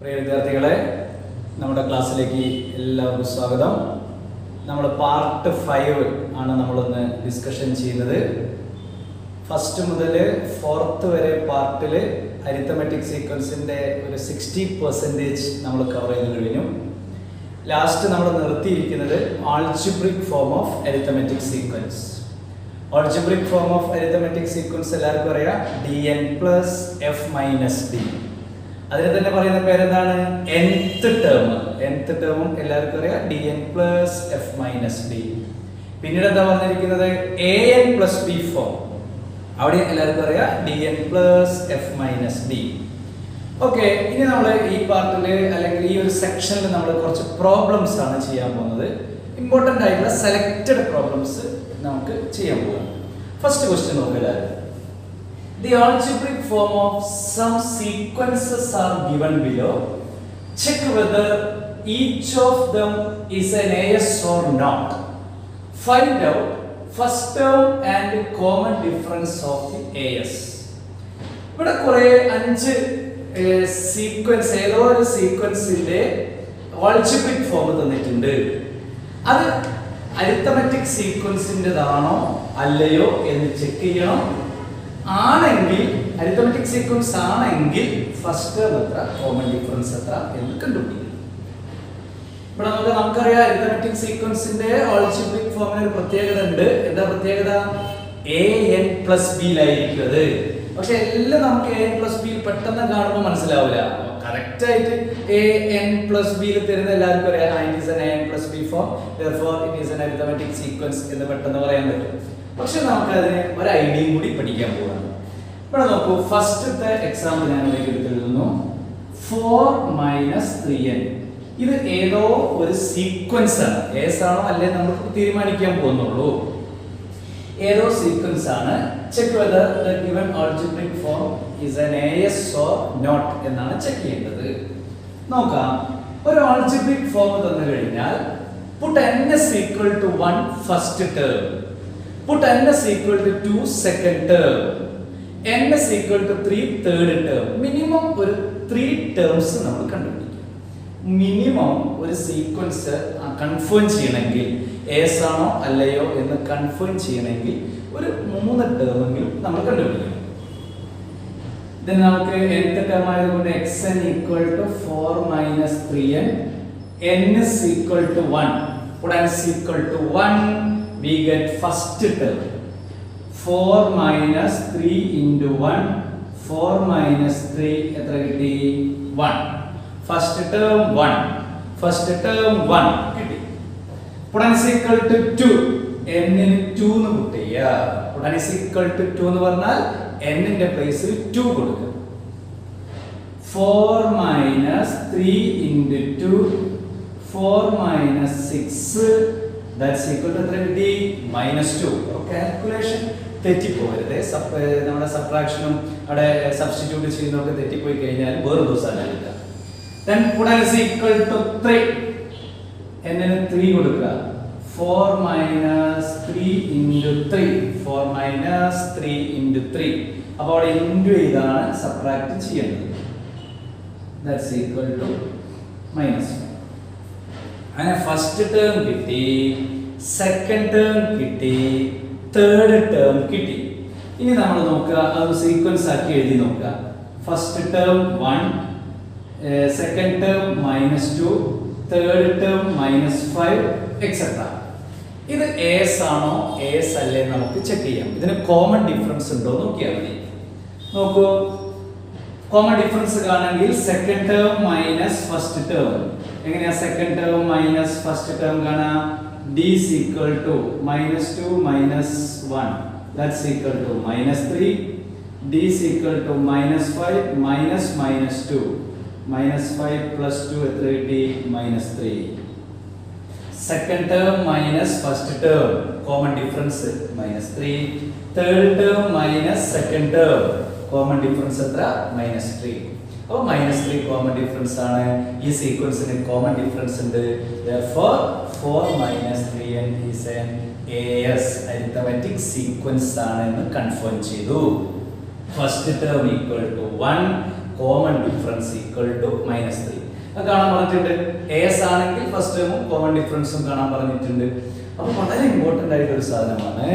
പ്രിയ വിദ്യാർത്ഥികളെ, നമ്മുടെ ക്ലാസ്സിലേക്ക് എല്ലാവർക്കും സ്വാഗതം. നമ്മൾ പാർട്ട് 5 ആണ് നമ്മളൊന്ന് ഡിസ്കഷൻ ചെയ്യുന്നത്. ഫസ്റ്റ് മുതൽ 4th വരെ പാർട്ടിൽ അരിത്തമെറ്റിക് സീക്വൻസിൻ്റെ ഒരു 60% നമ്മൾ കവർ ചെയ്ത് കഴിഞ്ഞു. ലാസ്റ്റ് നമ്മൾ നിർത്തിയിരിക്കുന്നത് algebraic form of arithmetic sequence. Algebraic form of arithmetic sequence എല്ലാവർക്കും അറിയാം, dn plus f minus d. അതിന് തന്നെ പറയുന്ന പേരെന്താണ്? nth ടേമും എല്ലാവർക്കും അറിയാം, dn plus f minus d. പിന്നീട് എന്താ പറഞ്ഞിരിക്കുന്നത്? an പ്ലസ് b ഫോം, അവിടെ എല്ലാവർക്കും അറിയാം, dn plus f minus d. Okay, ഇനി നമ്മൾ ഈ പാർട്ടിൽ അല്ലെങ്കിൽ ഈ ഒരു സെക്ഷനിൽ നമ്മൾ കുറച്ച് പ്രോബ്ലംസ് ആണ് ചെയ്യാൻ പോകുന്നത്. ഇമ്പോർട്ടൻ്റ് ആയിട്ടുള്ള സെലക്റ്റഡ് പ്രോബ്ലംസ് നമുക്ക് ചെയ്യാൻ പോകാം. ഫസ്റ്റ് ക്വസ്റ്റ്യൻ നോക്കുക. The algebraic form of some sequences are given below. Check whether each of them is an AS or not. Find out first term and common difference of the AS. ഇവിടെ കുറെ 5 sequence, ഏതോ ഒരു സീക്വൻസിന്റെ algebraic form തന്നിട്ടുണ്ട്. അത് arithmetic സീക്വൻസിൻ്റെതാണോ അല്ലയോ എന്ന് check ചെയ്യണം. ആണെങ്കിൽ അരിത്തമെറ്റിക് സീക്വൻസ് ആണെങ്കിൽ ഫസ്റ്റ് ടേം എത്ര, കോമൺ ഡിഫറൻസ് എത്ര എന്ന് കണ്ടുപിടിക്കും. ഇവിടെ നമുക്കറിയാം അരിത്തമെറ്റിക് സീക്വൻസിന്റെ ആൾജിബ്രിക് ഫോമിന് ഒരു പ്രത്യേകത ഉണ്ട്. എന്താ പ്രത്യേകത? an പ്ലസ് ബിയിലായിരിക്കുന്നത്. പക്ഷെ എല്ലാം നമുക്ക് an പ്ലസ് ബിയിൽ പെട്ടെന്ന് കാണുമ്പോൾ മനസ്സിലാവില്ല. കറക്റ്റ് ആയിട്ട് an പ്ലസ് ബിയിൽ തരുന്ന എല്ലാവർക്കും അറിയാം, it is an an plus b form, therefore it is an arithmetic sequence എന്ന് പെട്ടെന്ന് പറയാൻ പറ്റും. പക്ഷെ നമുക്ക് അതിന് ഒരു ഐഡിയയും കൂടി പഠിക്കാൻ പോകാം. ഇവിടെ നോക്കൂ, ഫസ്റ്റത്തെ എക്സാമ്പിൾ ഞാൻ എഴുതുന്നു. 4 മൈനസ് 3n. ഇത് ഏതോ ഒരു സീക്വൻസ് ആണ്. ഏസ് ആണോ അല്ലേ നമുക്ക് തീരുമാനിക്കാൻ പോകുന്നുള്ളൂ. ഏതോ സീക്വൻസ് ആണ്. Check whether the given algebraic form is an AS or not എന്നാണ് ചെക്ക് ചെയ്യേണ്ടത്. നോക്കാം, ഒരു ആൾജിബ്രിക് ഫോം തന്നു കഴിഞ്ഞാൽ put n is equal to 1 first term, put n is equal to 2 second term, n is equal to 3 third term. Minimum ഒരു 3 terms നമ്മൾ കണ്ടുപിടിക്കും. Minimum ഒരു സീക്വൻസ് കൺഫേം ചെയ്യണമെങ്കിൽ, ഏസ് ആണോ അല്ലയോ എന്ന് കൺഫേം ചെയ്യണമെങ്കിൽ ഒരു 3 ടേമെങ്കിലും നമ്മൾ കണ്ടുപിടിക്കണം. ഇതിന് നമുക്ക് nth ടേം ആയതുകൊണ്ട് xn equal to 4 minus 3n, n is equal to 1, put n is equal to 1, we get first term 4 minus 3 into 1, 4 minus 3 എത്ര കിട്ടി? 1. first term 1, first term 1 കിട്ടി. put n is equal to 2, n ന് 2 എന്ന് പുട്ട് ചെയ്യുക. put n is equal to 2 എന്ന് പറഞ്ഞാൽ n ന്റെ പ്ലേസിൽ 2 കൊടുക്കുക. 4 minus 3 into 2, 4 minus 6, that's equal to -2. Calculation തെറ്റിപ്പോകരുത്. നമ്മുടെ സബ്ട്രാക്ഷനും അവിടെ സബ്സ്റ്റിറ്റ്യൂട്ട് ചെയ്യുന്നതൊക്കെ തെറ്റിപ്പോയി കഴിഞ്ഞാൽ വേറെ ദിവസമാണ് കിട്ടുക. then put n is equal to 3, n ന് 3 കൊടുക്കുക. 4 minus 3 into 3, 4 minus 3 into 3. അപ്പോൾ അവിടെ ഇൻറ്റു ചെയ്താണ് സബ്ട്രാക്ട് ചെയ്യുന്നത്. that's equal to -1. അങ്ങനെ ഫസ്റ്റ് ടേം കിട്ടി, സെക്കൻഡ് ടേം കിട്ടി, തേർഡ് ടേം കിട്ടി. ഇനി നമ്മൾ നോക്കുക, അത് സീക്വൻസ് ആക്കി എഴുതി നോക്കുക. First term 1, second term -2, third term -5 etcetera. ഇത് AS ആണോ AS അല്ലേ നമുക്ക് ചെക്ക് ചെയ്യാം. ഇതിന് കോമൺ ഡിഫറൻസ് ഉണ്ടോ നോക്കിയാൽ മതി. നോക്കൂ, കോമൺ ഡിഫറൻസ് കാണണമെങ്കിൽ second term minus first term. എങ്ങനെയാ second term minus first term കാണാം? d is equal to -2 minus 1, that's equal to -3. d is equal to -5 minus -2, -5 plus 2 എത്ര കിട്ടി? -3. Second term minus first term, common difference -3. Third term minus second term, common difference എത്ര? -3. അപ്പോൾ -3 common difference ആണ്. ഈ സീക്വൻസിന് common difference ഉണ്ട്. therefore 4 minus 3n is an AS, arithmetic sequence ആണ് എന്ന് confirm ചെയ്തു. First term equal to 1, common difference equal to -3. അത് കാണാൻ പറഞ്ഞിട്ടുണ്ട്. AS ആണെങ്കിൽ ഫസ്റ്റ് ടേമും കോമൺ ഡിഫറൻസും കാണാൻ പറഞ്ഞിട്ടുണ്ട്. അപ്പോൾ വളരെ ഇമ്പോർട്ടന്റ് ആയിട്ടുള്ള ഒരു സാധനമാണ്.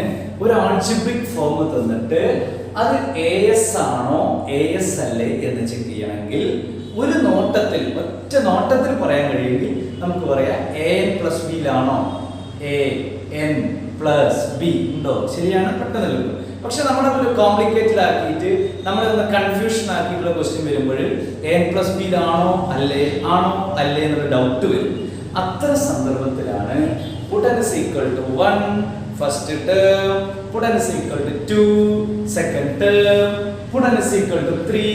ഒരു ആൾജിബ്രിക് ഫോം തന്നിട്ട് അത് AS ആണോ AS അല്ലേ എന്ന് ചെക്ക് ചെയ്യണമെങ്കിൽ ഒരു നോട്ടത്തിൽ, ഒറ്റ നോട്ടത്തിൽ പറയാൻ കഴിയുമെങ്കിൽ നമുക്ക് പറയാം AN + B ലാണോ, AN + B ഉണ്ടോ, ശരിയാണ്, പെട്ടെന്ന് കിട്ടും. പക്ഷെ നമ്മുടെ ഒരു കോംപ്ലിക്കേറ്റഡ് ആക്കിയിട്ട് നമ്മളൊന്ന് കൺഫ്യൂഷൻ ആക്കിയിട്ടുള്ള ക്വസ്റ്റ്യൻ വരുമ്പോൾ AN + B ആണോ അല്ലേ എന്നൊരു ഡൗട്ട് വരും. അത്തരം സന്ദർഭത്തിലാണ് put n is equal to 1 first term, put n is equal to 2 second term, put n is equal to 3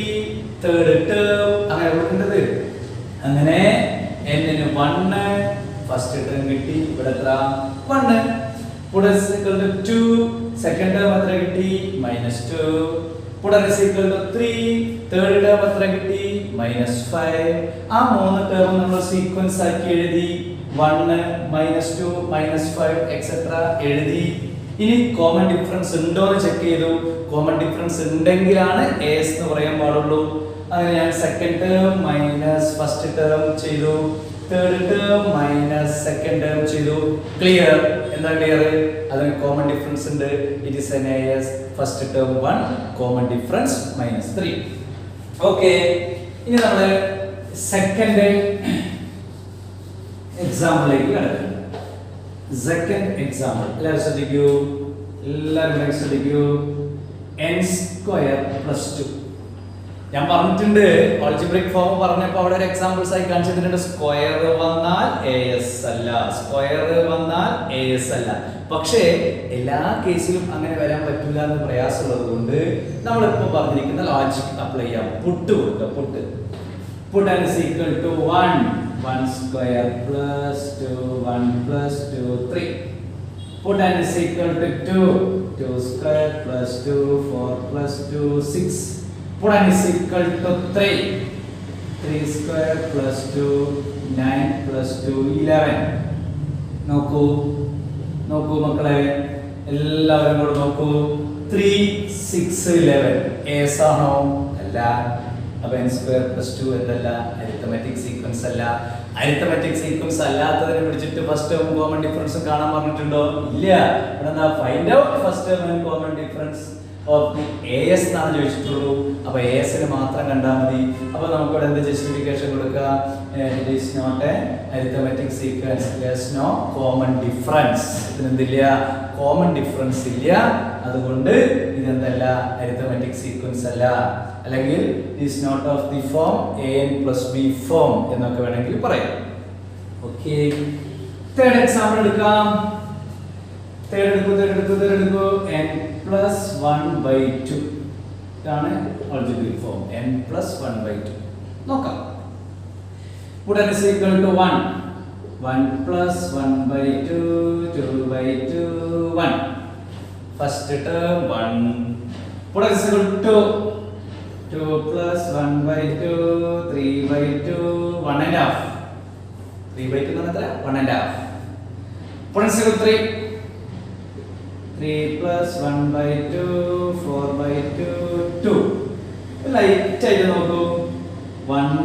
third term അങ്ങനെ കൊടുക്കേണ്ടത്. അങ്ങനെ n ന് 1 ഫസ്റ്റ് ടേം കിട്ടി, ഇവിടെ എത്ര 1. put n is equal to 2 second term എത്ര കിട്ടി -2. put n is equal to 3 third term എത്ര കിട്ടി -5. ആ മൂന്ന് ടേം നമ്മൾ സീക്വൻസ് ആക്കി എഴുതി. 1 -2 -5 എക്സെട്ര എഴുതി. ഇനി കോമൺ ഡിഫറൻസ് ഉണ്ടോ എന്ന് ചെക്ക് ചെയ്തു. കോമൺ ഡിഫറൻസ് ഉണ്ടെങ്കിലാണ് AS എന്ന് പറയാൻ പാടുള്ളൂ. അങ്ങനെ ഞാൻ second term minus first term ചെയ്തു, third term minus second term ചെയ്തു. ക്ലിയർ? എന്താ ക്ലിയർ? അതിന് കോമൺ ഡിഫറൻസ് ഉണ്ട്. It is an AS. First term 1, common difference -3. Okay, ഇനി നമ്മൾ സെക്കൻഡ് എക്സാമ്പിളിലേക്ക് കടക്കാം. സെക്കൻഡ് എക്സാമ്പിൾ എല്ലാവരും ശ്രദ്ധിക്കൂ. n² + 2. ഞാൻ പറഞ്ഞിട്ടുണ്ട്, ആൾജിബ്രിക് ഫോം പറഞ്ഞപ്പോൾ അവിടെ ഒരു എക്സാമ്പിൾസ് ആയി കാണിച്ചിട്ടുണ്ട്. സ്ക്വയർ വന്നാൽ AS അല്ല, സ്ക്വയർ വന്നാൽ AS അല്ല. പക്ഷേ എല്ലാ കേസിലും അങ്ങനെ വരാൻ പറ്റില്ല എന്ന് പ്രയാസമുള്ളത് കൊണ്ട് നമ്മളിപ്പോൾ പറഞ്ഞിരിക്കുന്ന ലോജിക് അപ്ലൈ ചെയ്യാം. പുട്ട് കൊടുക്കുക. put n is equal to 1 1² + 2 1 + 2 3. put n is equal to 2 2² + 2 4 + 2 6. put n is equal to 3 3² + 2 9 + 2 11. നോക്കൂ മക്കളെ, എല്ലാവരും കൂടെ നോക്കൂ. 3 6 11 AS ആണോ? അല്ല. അപ്പോൾ n² + 2 എന്തല്ല? അരിത്തമെറ്റിക് സീക്വൻസ് അല്ല. അരിത്തമെറ്റിക് സീക്വൻസ് അല്ലാത്തതിനെ പിടിച്ചിട്ട് ഫസ്റ്റ് ടേം കോമൺ ഡിഫറൻസ് കാണാൻ പറഞ്ഞിട്ടുണ്ടോ? ഇല്ല. ഇവിടെ എന്താ? Find out first term and common difference of the AS എന്നാണ് ചോദിച്ചിട്ടുള്ളൂ. അപ്പോൾ AS നെ മാത്രം കണ്ടാൽ മതി. അപ്പോൾ നമുക്ക് ഇവിടെ എന്ത് ജസ്റ്റിഫിക്കേഷൻ കൊടുക്കാം? It is not a arithmetic sequence, there's no common difference. ഇതിനെന്തില്ല? കോമൺ ഡിഫറൻസ് ഇല്ല. അതുകൊണ്ട് ഇതെന്തല്ല? അരിത്തമെറ്റിക് സീക്വൻസ് അല്ല. അല്ലെങ്കിൽ is not of the form AN + B form എന്നൊക്കെ വേണമെങ്കിൽ പറയാം. ഓക്കേ, തേർഡ് എക്സാമ്പിൾ എടുക്കാം. തേർഡ് എടുക്കൂ. n + 1/2 ഇതാണ് ആൾജിബ്രിക് ഫോം. n + 1/2 നോക്കാം. put n is equal to 1 1 + 1/2 2/2 1. first term 1. put n is equal to 2 + 1/2 3/2 1.5. 3/2 എന്ന് പറഞ്ഞാൽ 1.5. put n is equal to 3 + 1/2 4/2 2. Light ആയിട്ട് നോക്കൂ. 1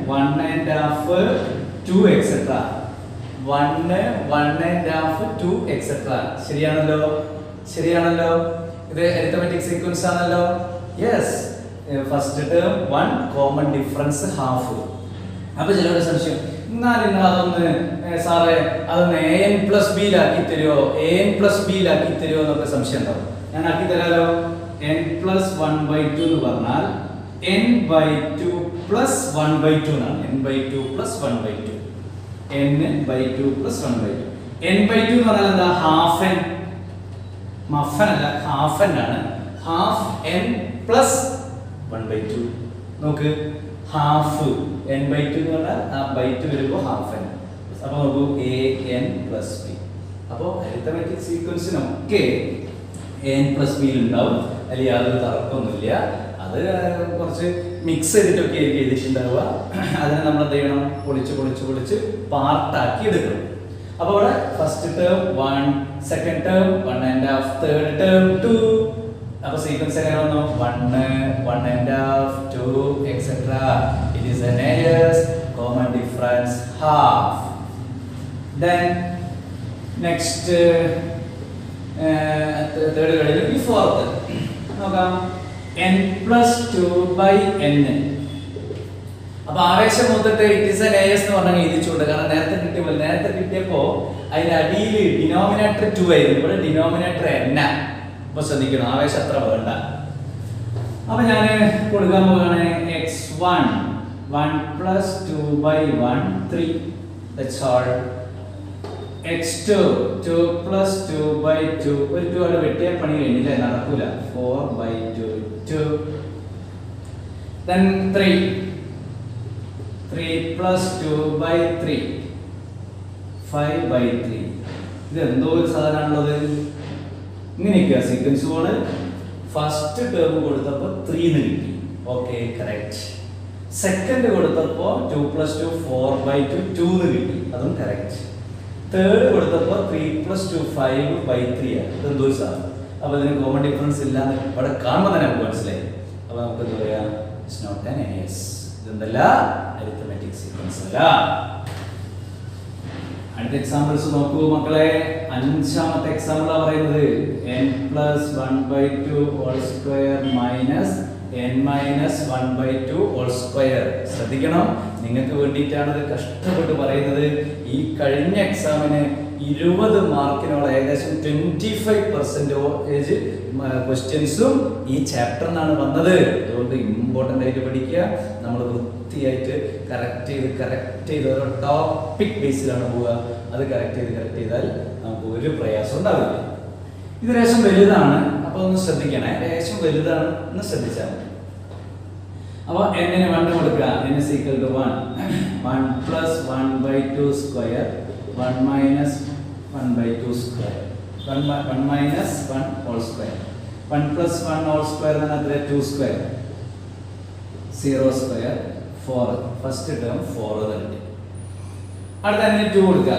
1.5 2 എക്സെട്ര 1 1.5 2 എക്സെട്ര. ശരിയാണല്ലോ. ഇത് അരിത്തമെറ്റിക് സീക്വൻസ് ആണല്ലോ. Yes. First term 1 common difference half. അപ്പോൾ ചിലരുടെ സംശയം, എന്നാൽ നിങ്ങൾ അതൊന്ന് സാറേ അതൊന്ന് AN + B ലാക്കി തരുമോ, AN + B ലാക്കി തരുമോ എന്നൊക്കെ സംശയം ഉണ്ടാവും. ഞാൻ ആക്കി തരാലോ. n + 1/2 എന്ന് പറഞ്ഞാൽ n/2 + 1/2 എന്നാണ്. n/2 + 1/2 n/2 + 1/2. n/2 എന്ന് പറഞ്ഞാൽ എന്താ? Half n. മഫൻ അല്ല, ഹാഫ് n ആണ്. Half n + 1/2. നോക്ക്, ഹാഫ് n/2 എന്ന് പറഞ്ഞാൽ ആ ബൈറ്റ് വരുമ്പോൾ ഹാഫ് n. അപ്പോൾ നോക്കൂ AN + B. അപ്പോൾ അരിത്തമെറ്റിക് സീക്വൻസിനൊക്കെ AN + B ഉണ്ടാവും. അതിൽ യാതൊരു തർക്കമൊന്നുമില്ല. അത് കുറച്ച് മിക്സ് ചെയ്തിട്ടൊക്കെ ആയിരിക്കും എഴുതിയിട്ടുണ്ടാവുക. അതിനെ നമ്മൾ എന്ത് ചെയ്യണം? പൊളിച്ച് പാർട്ടാക്കി എടുക്കണം. അപ്പോൾ ഇവിടെ first term 1 second term 1.5 third term 2 അപ്പോൾ സീക്വൻസ് എങ്ങനെ വന്നു 1 1.5 2 etc. It is an AS common difference half. Then next third കളിൽ ഈ fourth നോക്കാം n+2/n. അപ്പോൾ ആവേശം മൊത്തത്തെ ഇറ്റ് ഈസ് എൻ AS എന്ന് പറഞ്ഞാൽ എഴുതിച്ചുകൊണ്ട്, കാരണം നേരത്തെ കിട്ടിയപ്പോൾ അതിന്റെ അടിയിൽ ഡിനോമിനേറ്റർ 2 ആയിരുന്നു, ഇവിടെ ഡിനോമിനേറ്റർ n. അപ്പോൾ ശ്രദ്ധിക്കണം, ആവേശം അത്ര വേണ്ട. അപ്പോൾ ഞാൻ കൊടുക്കാൻ പോവുകയാണ് x1 1+2/1 3. That's all. x2 2+2/2, ഒരു 2 അവിടെ വെട്ടിയ പണി കഴിഞ്ഞില്ല, നടക്കൂല. 4/2 2. Then 3 3+2/3 5/3. ഇത് എന്തോ ഒരു സാധനമാണുള്ളത്. ഇങ്ങനെയൊക്കെയാ സീക്വൻസ് പോണ്. ഫസ്റ്റ് ടേം കൊടുത്തപ്പോൾ 3 എന്ന് കിട്ടി, ഓക്കെ കറക്റ്റ്. സെക്കൻഡ് കൊടുത്തപ്പോൾ 2+2 4/2 2 എന്ന് കിട്ടി, അതും കറക്റ്റ്. തേർഡ് കൊടുത്തപ്പോൾ 3+2 5/3 ആണ്. ഇതെന്തോ ഒരു സാധനം. അപ്പോൾ ഇതിന് കോമൺ ഡിഫറൻസ് ഇല്ലാന്ന് ഇവിടെ കാണുമ്പോൾ തന്നെ നമുക്ക് മനസ്സിലായി. അപ്പോൾ നമുക്ക് എന്താ പറയാ, ഇറ്റ്സ് നോട്ട് ആൻ AS. ഇതെന്തല്ല, അരിത്മെറ്റിക് സീക്വൻസ് അല്ല. അടുത്ത എക്സാമ്പിൾസ് നോക്കൂ മക്കളെ. അഞ്ചാമത്തെ എക്സാമ്പിൾ ആണ് പറയുന്നത് n+1/2 whole square minus n-1/2 whole square. ശ്രദ്ധിക്കണം, നിങ്ങൾക്ക് വേണ്ടിയിട്ടാണ് ഇത് കഷ്ടപ്പെട്ട് പറയുന്നത്. ഈ കഴിഞ്ഞ എക്സാമിന് 20 മാർക്കിനോളം ഏകദേശം 25% ക്വസ്റ്റ്യൻസും ഈ ചാപ്റ്ററിൽ നിന്നാണ് വന്നത്. അതുകൊണ്ട് ഇമ്പോർട്ടൻ്റ് ആയിട്ട് പഠിക്കുക. നമ്മൾ വൃത്തിയായിട്ട് കറക്റ്റ് ചെയ്ത് ഓരോ ടോപ്പിക് ബേസിലാണ് പോവുക. അത് കറക്റ്റ് ചെയ്താൽ നമുക്ക് ഒരു പ്രയാസം ഉണ്ടാവില്ല. ഇത് ലേശം വലുതാണ്, അപ്പോൾ ഒന്ന് ശ്രദ്ധിക്കണേ. ലേശം വലുതാണ്, ഒന്ന് ശ്രദ്ധിച്ചാൽ മതി. അപ്പോൾ n-ന് 1 കൊടുക്കുക. n = 1 1+1/2 square 1 - 1/2 square 1 - 1 whole square 1+1 whole square എന്ന് പറഞ്ഞാൽ 2 സ്ക്വയർ 0 സ്ക്വയർ 4. ഫസ്റ്റ് ടേം 4 തന്നെ. അടുത്ത n-ന് 2 കൊടുക്കുക.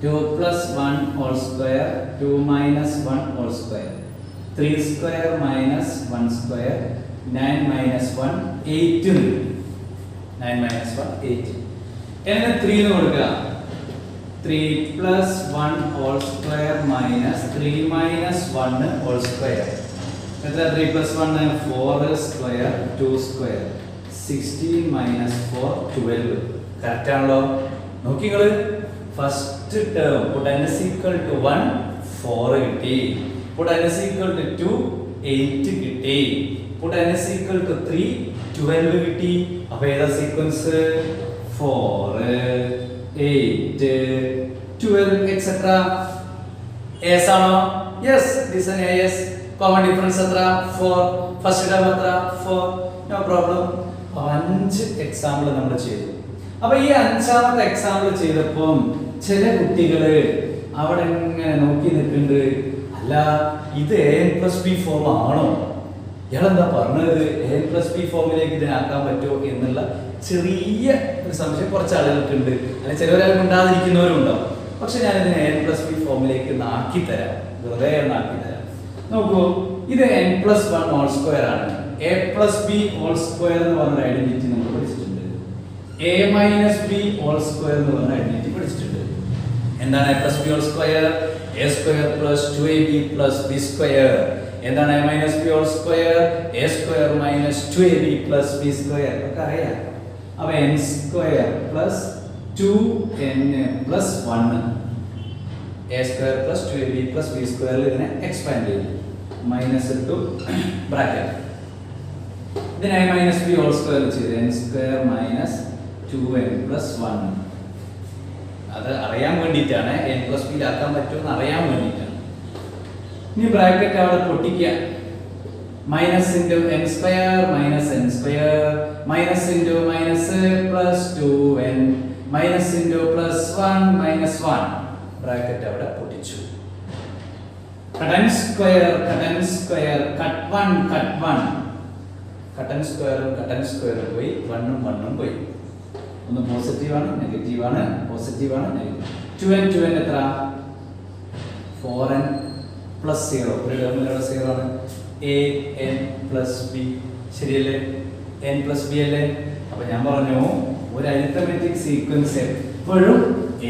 2+1 whole square 2 - 1 whole square 3 square - 1 square 9 - 1 8. 9 - 1 8. n-ന് 3 എന്ന് കൊടുക്കുക. 3+1 whole square minus 3 - 1 whole square. എത്ര 3+1 4 സ്ക്വയർ 2 സ്ക്വയർ 16 - 4 12. കറക്റ്റ് ആണല്ലോ. നോക്കി നിങ്ങൾ, ഫസ്റ്റ് ടേം put n = 1 4 കിട്ടി, put n = 2 8 കിട്ടി, put n = 3 12 കിട്ടി. അപ്പോൾ ഏതാ സീക്വൻസ്? 4 8 12 etc. AS ആണോ? yes, it is an AS. common difference എത്ര? 4. ഫസ്റ്റ് ടേം എത്ര? 4. no problem. 5 എക്സാമ്പിൾ നമ്മൾ ചെയ്തു. അപ്പോൾ ഈ അഞ്ചാമത്തെ എക്സാമ്പിൾ ചെയ്തപ്പോൾ ചില കുട്ടികള് അവിടെ ഇങ്ങനെ നോക്കി നിൽക്കുന്നുണ്ട്. അല്ല, ഇത് an+b ഫോം ആണോ? ഇയാളെന്താ പറഞ്ഞത്? an+b ഫോമിലേക്ക് ഇതിനാക്കാൻ പറ്റുമോ എന്നുള്ള ചെറിയ ഒരു സംശയം കുറച്ച് ആളുകൾക്കുണ്ട്. അല്ലെ ചിലവരാരും ഉണ്ടാതിരിക്കുന്നവരും ഉണ്ടാവും. പക്ഷെ ഞാനിതിനെ an+b ഫോമിലേക്ക് ആക്കി തരാം, വെറുതെ ആക്കി തരാം. നോക്കൂ, ഇത് n+1 ഹോൾ സ്ക്വയർ ആണ്. a+b ഹോൾ സ്ക്വയർ എന്ന് പറഞ്ഞ ഐഡന്റിറ്റി നമ്മൾ പഠിച്ചിട്ടുണ്ട്. a - b ഹോൾ സ്ക്വയർ എന്ന് പറഞ്ഞ ഐഡന്റിറ്റി പഠിച്ചിട്ടുണ്ട്. എന്താണ് a+b whole square? a² + 2ab + b square. എന്താണ് a - b whole square? a² - 2ab + b square. ഒക്കെ അറിയാം. അപ്പോൾ n² + 2n + 1 a² + 2ab + b സ്ക്വയറിൽ ഇതിനെ എക്സ്പാൻഡ് ചെയ്യും. മൈനസ് ഇട്ടു ബ്രാക്കറ്റ്. ഇതിനെ a - b ഹോൾ സ്ക്വയർ ചെയ്ത് n² - 2n + 1. അത് അറിയാൻ വേണ്ടിയിട്ടാണ്, n+b ആക്കാൻ പറ്റുമെന്ന് അറിയാൻ വേണ്ടിയിട്ടാണ്. ഇനി ബ്രാക്കറ്റ് അവിടെ പൊട്ടിക്കുക. Minus into n² - +2n minus into +1 - 1 bracket അവിടെ പൊട്ടിച്ചു. കട്ടൻ സ്ക്വയർ കട്ട് 1 കട്ടൻ സ്ക്വയറും പോയി, 1 ഉം 1 ഉം പോയി. ഒന്ന് പോസിറ്റീവ് ആണ്, നെഗറ്റീവ് ആണ്, പോസിറ്റീവ് ആണ്, നെഗറ്റീവ്. 2n എത്ര? 4n പ്ലസ് 0 ഒരു ടേമിലുള്ള 0 ആണ്. എ എൻ പ്ലസ് ബി ശരിയല്ലേ? എൻ പ്ലസ് ബി അല്ലേ? അപ്പൊ ഞാൻ പറഞ്ഞു ഒരു അരിത്തമെറ്റിക് സീക്വൻസ് എപ്പോഴും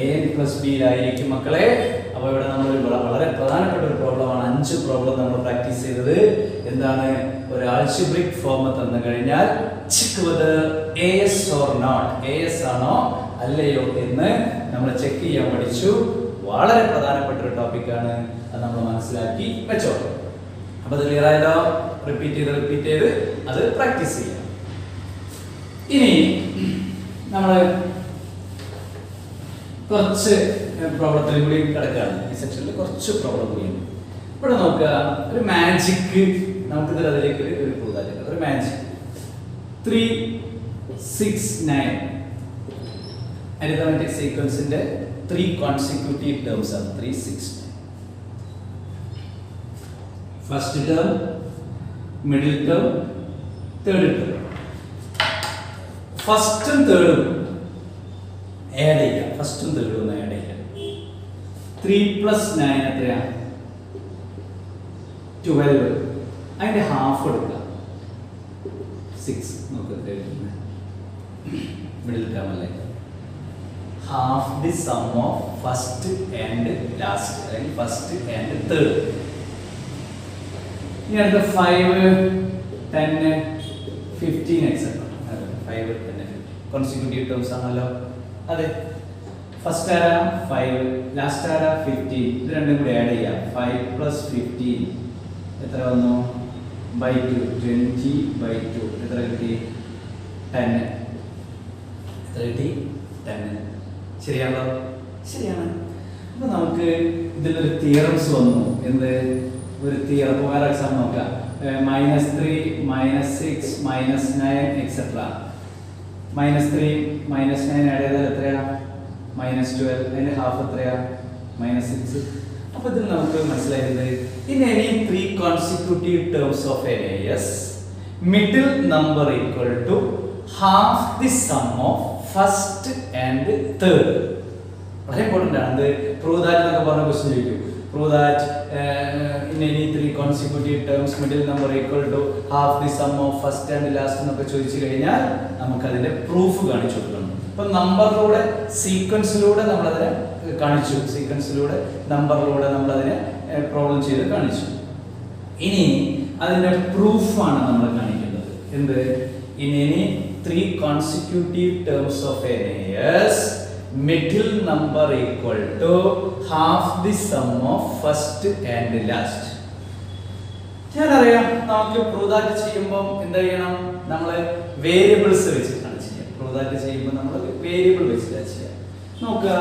എ എൻ പ്ലസ് ബിയിലായിരിക്കും മക്കളെ. അപ്പൊ ഇവിടെ നമ്മൾ വളരെ പ്രധാനപ്പെട്ട ഒരു പ്രോബ്ലമാണ്. 5 പ്രോബ്ലം നമ്മൾ പ്രാക്ടീസ് ചെയ്തത്. എന്താണ്? ഒരു ആൽജിബ്രിക് ഫോം തന്നു കഴിഞ്ഞാൽ check whether AS or not, AS ആണോ അല്ലയോ എന്ന് നമ്മൾ ചെക്ക് ചെയ്യാൻ പഠിച്ചു. വളരെ പ്രധാനപ്പെട്ട ഒരു ടോപ്പിക്കാണ്. അത് നമ്മൾ മനസ്സിലാക്കി വെച്ചോ. അപ്പൊ അത് ക്ലിയർ ആയല്ലോ? റിപ്പീറ്റ് ചെയ്ത് അത് പ്രാക്ടീസ് ചെയ്യാം. ഇനി നമ്മൾ കുറച്ച് പ്രോബ്ലത്തിൽ കൂടി കിടക്കുകയാണ്. ഈ സെക്ഷനിൽ കുറച്ച് പ്രോബ്ലം കൂടിയുണ്ട്. ഇവിടെ നോക്കുക, ഒരു മാജിക് നമുക്ക് അതിലേക്ക് ഒരു പ്രൂവ്. ഒരു മാജിക് 3 6 9 അരിത്തമെറ്റിക് സീക്വൻസിന്റെ 3 കോൺസിക്യൂട്ടീവ് ടേംസ് ആണ്. 3 6 9. First term, middle term, third term. ഫസ്റ്റും തേർഡും ആഡ് ചെയ്യാം. ഫസ്റ്റും തേർഡും ഒന്ന് ആഡ് ചെയ്യാം. 3 + 9 എത്രയാ? 12. അതിന്റെ ഹാഫ് എടുക്കുക. 6 നോക്കുക. മിഡിൽ ടേം അല്ലേ? Half the sum of first and last, അല്ലെങ്കിൽ ഫസ്റ്റ് ആൻഡ് തേർഡ്. ഇനി അടുത്ത 5 10 15 എക്സെട്ര. 5 10 കോൺസിക്യൂട്ടീവ് ടേംസ് ആണല്ലോ. അതെ, ഫസ്റ്റ് ആരാ? 5, ലാസ്റ്റ് ആരാ? 15. ഇത് രണ്ടും കൂടി ആഡ് ചെയ്യാം. 5 + 15 എത്ര വന്നു? /2. 20/2 എത്ര കിട്ടി? 10. എത്ര കിട്ടി? 10. ശരിയാണോ? ശരിയാണ്. അപ്പൊ നമുക്ക് ഇതിലൊരു തിയറംസ് വന്നു. എന്ത്? ഒരു തിയറം. വേറെ എക്സാം നോക്കാം. -3 -6 -9 എക്സെട്ര. -3 -9 ആഡ് ചെയ്താൽ എത്രയാ? -12. അതിന്റെ ഹാഫ് എത്രയാ? -6. അപ്പൊ ഇതിൽ നമുക്ക് മനസ്സിലായത്, in any 3 consecutive terms of an AS, middle number equal to half the sum of first and third. വളരെ ഇമ്പോർട്ടന്റ് ആണ്. പ്രൂവ് ദാറ്റ് എന്നൊക്കെ പറഞ്ഞ ക്വസ്റ്റ്യൻ ചോദിക്കും. Prove that in any 3 consecutive terms middle number equal to half the sum of first and last എന്നൊക്കെ ചോദിച്ചു കഴിഞ്ഞാൽ നമുക്ക് അതിന്റെ പ്രൂഫ് കാണിച്ചു കൊടുക്കണം. ഇപ്പൊ നമ്പറിലൂടെ, സീക്വൻസിലൂടെ നമ്മൾ അതിനെ കാണിച്ചു. സീക്വൻസിലൂടെ, നമ്പറിലൂടെ നമ്മൾ അതിനെ പ്രോബ്ലം ചെയ്ത് കാണിച്ചു. ഇനി അതിന്റെ പ്രൂഫാണ് നമ്മൾ കാണിക്കേണ്ടത്. എന്ത്? in any 3 consecutive terms of an AS, middle number equal to half the sum of first and last. ഞാനറിയാം നമുക്ക് പ്രൂവ് ദാറ്റ് ചെയ്യുമ്പോൾ എന്താ ചെയ്യണം? നമ്മൾ വേരിയബിൾസ് വെച്ചിട്ടാണ് ചെയ്യുക. പ്രൂവ് ദാറ്റ് ചെയ്യുമ്പോൾ നമ്മൾ വേരിയബിൾ വെച്ചിട്ടാണ് ചെയ്യുക. നോക്കുക,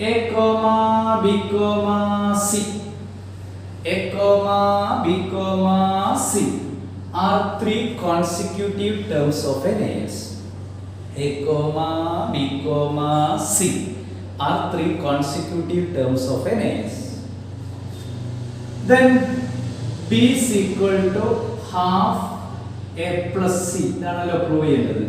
A, B, C. A, B, C are 3 consecutive terms of an AS. A, B, C are 3 consecutive terms of an AS. Then B is equal to half A plus C. ഇതാണല്ലോ prove ചെയ്യേണ്ടത്.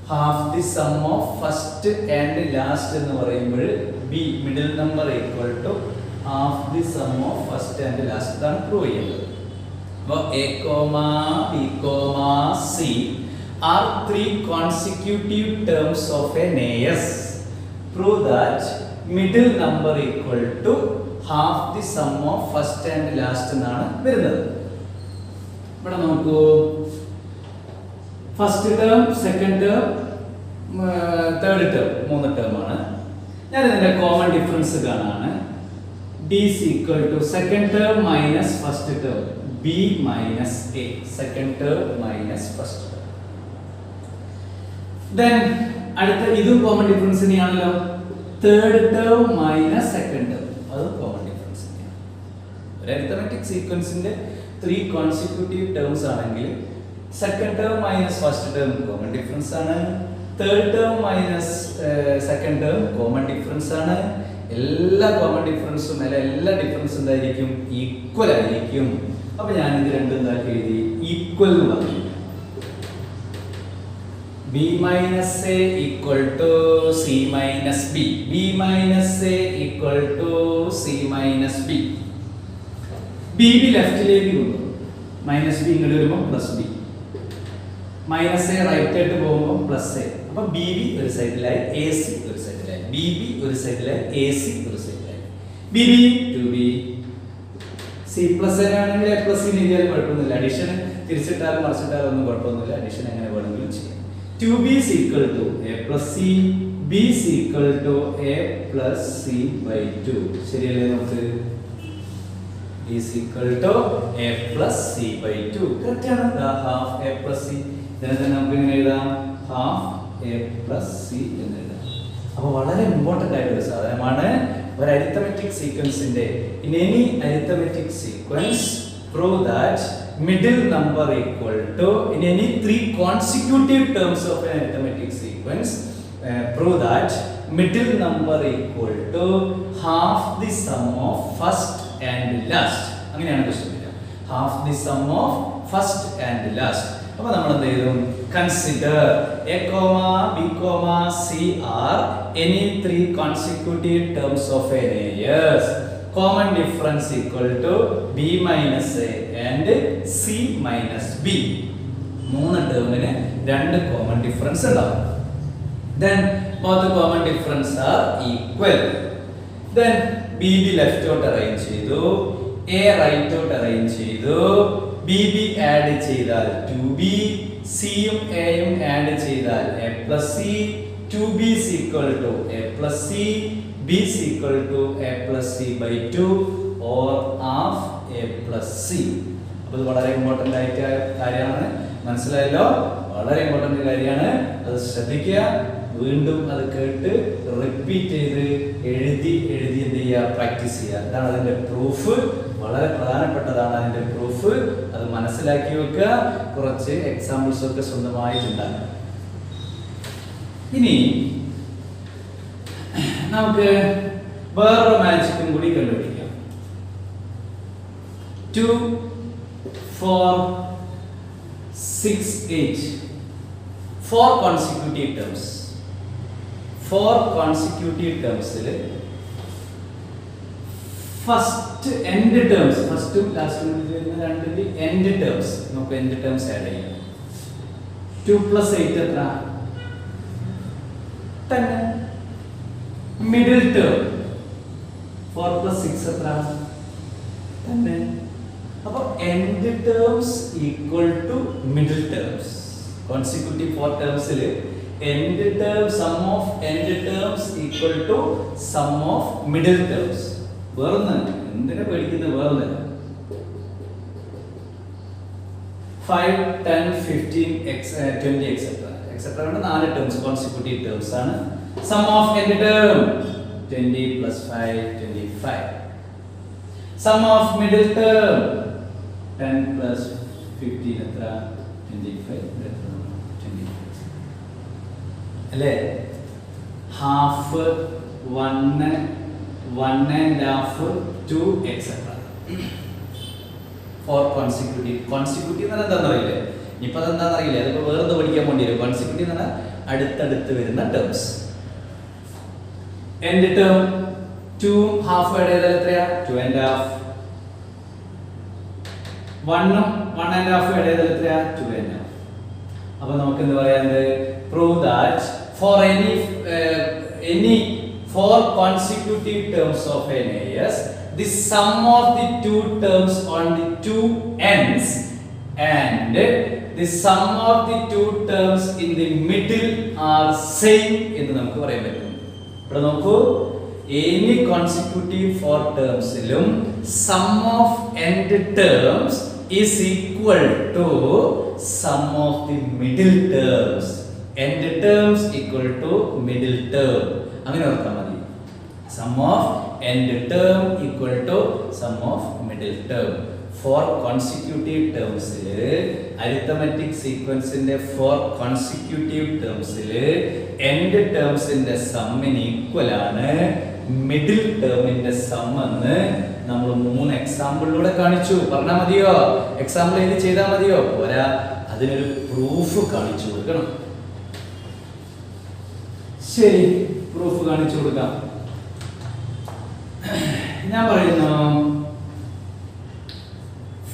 half the sum of first and last എന്ന് പറയുമ്പോൾ B, middle number equal to half the sum of first and last. ഇതാണ് prove ചെയ്യേണ്ടത്. അപ്പോൾ A, B, C are 3 consecutive terms of an AS. Prove that middle number equal to half the sum of first and last എന്നാണ് വരുന്നത്. ഇവിടെ നോക്കൂ, first term, second term, third term, 3 term ആണ്. ഞാൻ ഇതിന്റെ കോമൺ ഡിഫറൻസ് കാണാണ്. D is equal to second term minus first term, B minus A, second term minus first term. Then അടുത്ത ഇതും കോമൺ ഡിഫറൻസ് തന്നെയാണല്ലോ. Third term minus second term, അതും common difference തന്നെയാണ്. ഒരു അരിത്തമെറ്റിക് സീക്വൻസിന്റെ 3 കോൺസിക്യൂട്ടീവ് ടേംസ് ആണെങ്കിൽ second term minus first term common difference ആണ്. Third term minus second term common difference ആണ്. എല്ലാ കോമൺ ഡിഫറൻസും അല്ല, എല്ലാ ഡിഫറൻസും എന്തായിരിക്കും? ഈക്വൽ ആയിരിക്കും. അപ്പൊ ഞാൻ ഇത് രണ്ടും എന്താക്കി എഴുതി? ഈക്വൽ എന്ന് പറഞ്ഞു. B minus A equal to C minus B. B minus A equal to C minus B. B B ലെഫ്റ്റിലേക്ക് കൊണ്ടുപോകും, മൈനസ് ബി ഇങ്ങോട്ട് വരുമ്പോൾ plus B, minus A right ആയിട്ട് പോകുമ്പോൾ പ്ലസ് എ. അപ്പൊ ബി ബി ഒരു സൈഡിലായി, എ സി ഒരു സൈഡിലായി, ബി ബി ഒരു സൈഡിലായി, എ സി ഒരു സൈഡിലായി. B B two B, C plus N ആണെങ്കിൽ എ പ്ലസ് സി എഴുതിയാലും കുഴപ്പമൊന്നുമില്ല. അഡീഷൻ തിരിച്ചിട്ടാലും മറിച്ചിട്ടാലും ഒന്നും കുഴപ്പമൊന്നുമില്ല. അഡീഷൻ എങ്ങനെ വേണമെങ്കിലും ചെയ്യാം. 2b is equal to a plus c, b is equal to a plus c by 2. ശരിയല്ലേ? നമുക്ക് b is equal to a plus c by 2. Correct ആണ്. half a plus c. ഇതിനെ തന്നെ നമുക്ക് എങ്ങനെ എഴുതാം? half a plus c എന്ന് എഴുതാം. അപ്പോൾ വളരെ ഇമ്പോർട്ടന്റ് ആയിട്ടുള്ള സാധനമാണ് ഒരു arithmetic സീക്വൻസിന്റെ. in any arithmetic sequence prove that middle number equal to, in any three consecutive terms of an arithmetic sequence, prove that middle number equal to half the sum of first and last. അങ്ങനെയാണ് question വരിക. half the sum of first and last. അപ്പോൾ നമ്മൾ എന്ത് ചെയ്യും? consider a comma b comma c are any three consecutive terms of an alias. Common difference equal to b minus a and c minus b. മൂന്ന് ടേമിന് രണ്ട് common difference ഉണ്ടാവും. Then both common difference are equal. Then b b left out arrange ചെയ്തു, a right out arrange ചെയ്തു, b b add ചെയ്താൽ 2b, c യും a യും add ചെയ്താൽ a plus c, 2b is equal to a plus c, b is equal to a plus c by 2 or half a plus c. അപ്പോൾ ഇത് വളരെ important ആയിട്ട് കാര്യമാണ്. മനസ്സിലായല്ലോ? വളരെ ഇമ്പോർട്ടന്റ് കാര്യമാണ്. അത് ശ്രദ്ധിക്കുക. വീണ്ടും അത് കേട്ട് റിപ്പീറ്റ് ചെയ്ത് എഴുതി എന്ത് ചെയ്യുക? പ്രാക്ടീസ് ചെയ്യുക. അതാണ് അതിന്റെ പ്രൂഫ്. വളരെ പ്രധാനപ്പെട്ടതാണ് അതിന്റെ പ്രൂഫ്. അത് മനസ്സിലാക്കി വെക്കുക. കുറച്ച് എക്സാമ്പിൾസ് ഒക്കെ സ്വന്തമായിട്ടുണ്ടാകുക. ഇനി നമുക്ക് വേറൊരു മാജിക്കും കൂടി കണ്ടുപിടിക്കാം. 2 4 6 8 4 consecutive terms. 4 consecutive terms ൽ ഫസ്റ്റ് എൻഡ് ടേംസ്, ഫസ്റ്റും ലാസ്റ്റും വരുന്ന രണ്ടിന്റെ എൻഡ് ടേംസ് നമുക്ക് എൻഡ് ടേംസ് ആഡ് ചെയ്യാം. 2 plus 8 എത്ര? 10. മിഡിൽ ടേം 4 plus 6 എത്ര? 10. അപ്പോൾ end terms equal to middle terms. Consecutive 4 ടേംസിൽ end term sum of end terms equal to sum of middle terms. വേറൊന്ന് എന്തിനാ പേടിക്കുന്നത്? വേറൊന്ന് 5 10 15 20 എക്സെട്ര ആണ് 4 ടേംസ് കോൺസിക്യൂട്ടീവ് ടേംസ് ആണ്. Sum of end term 20 plus 5 25. Sum of middle term 10 plus 15 എത്ര? 25. അല്ലേ? Half 1 1 and half 2 etc. 4 consecutive. Consecutive എന്ന് എന്താണെന്ന് അറിയില്ലേ? ഇപ്പൊ അതെന്താണെന്ന് അറിയില്ല. അതിപ്പോ വേറെ പഠിക്കാൻ വേണ്ടി വരും. കോൺസിക്യൂട്ടീവ് എന്ന് പറഞ്ഞാൽ അടുത്തടുത്ത് വരുന്ന terms. End term 2 half add ചെയ്താൽ എത്രയാ? 2 and half. 1 and half add ചെയ്താൽ എത്രയാ? 2 and half. അപ്പോൾ നമുക്ക് എന്ത് പറയാനുണ്ട്? Prove that for any 4 consecutive terms of an alias, the sum of the two terms on the two ends and the sum of the two terms in the middle are same എന്ന് നമുക്ക് പറയാൻ പറ്റും. ഇവിടെ നോക്കൂ, any consecutive 4 termsലും sum of end terms is equal to sum of the middle terms. End terms equal to middle term. അങ്ങനെ ഓർത്താൽ മതി. Sum of end term equal to sum of middle term. 4 consecutive terms ൽ arithmetic sequence ന്റെ 4 consecutive terms ൽ end terms ന്റെ sum ന് equal ആണ് middle term ന്റെ sum എന്ന് നമ്മൾ 3 എക്സാമ്പിളിലൂടെ കാണിച്ചു. പറഞ്ഞാൽ മതിയോ? എക്സാമ്പിൾ എഴുതി ചെയ്താൽ മതിയോ? പോരാ, അതിനൊരു പ്രൂഫ് കാണിച്ചു കൊടുക്കണം. ശരി, പ്രൂഫ് കാണിച്ചു കൊടുക്കാം. ഞാൻ പറയുന്നു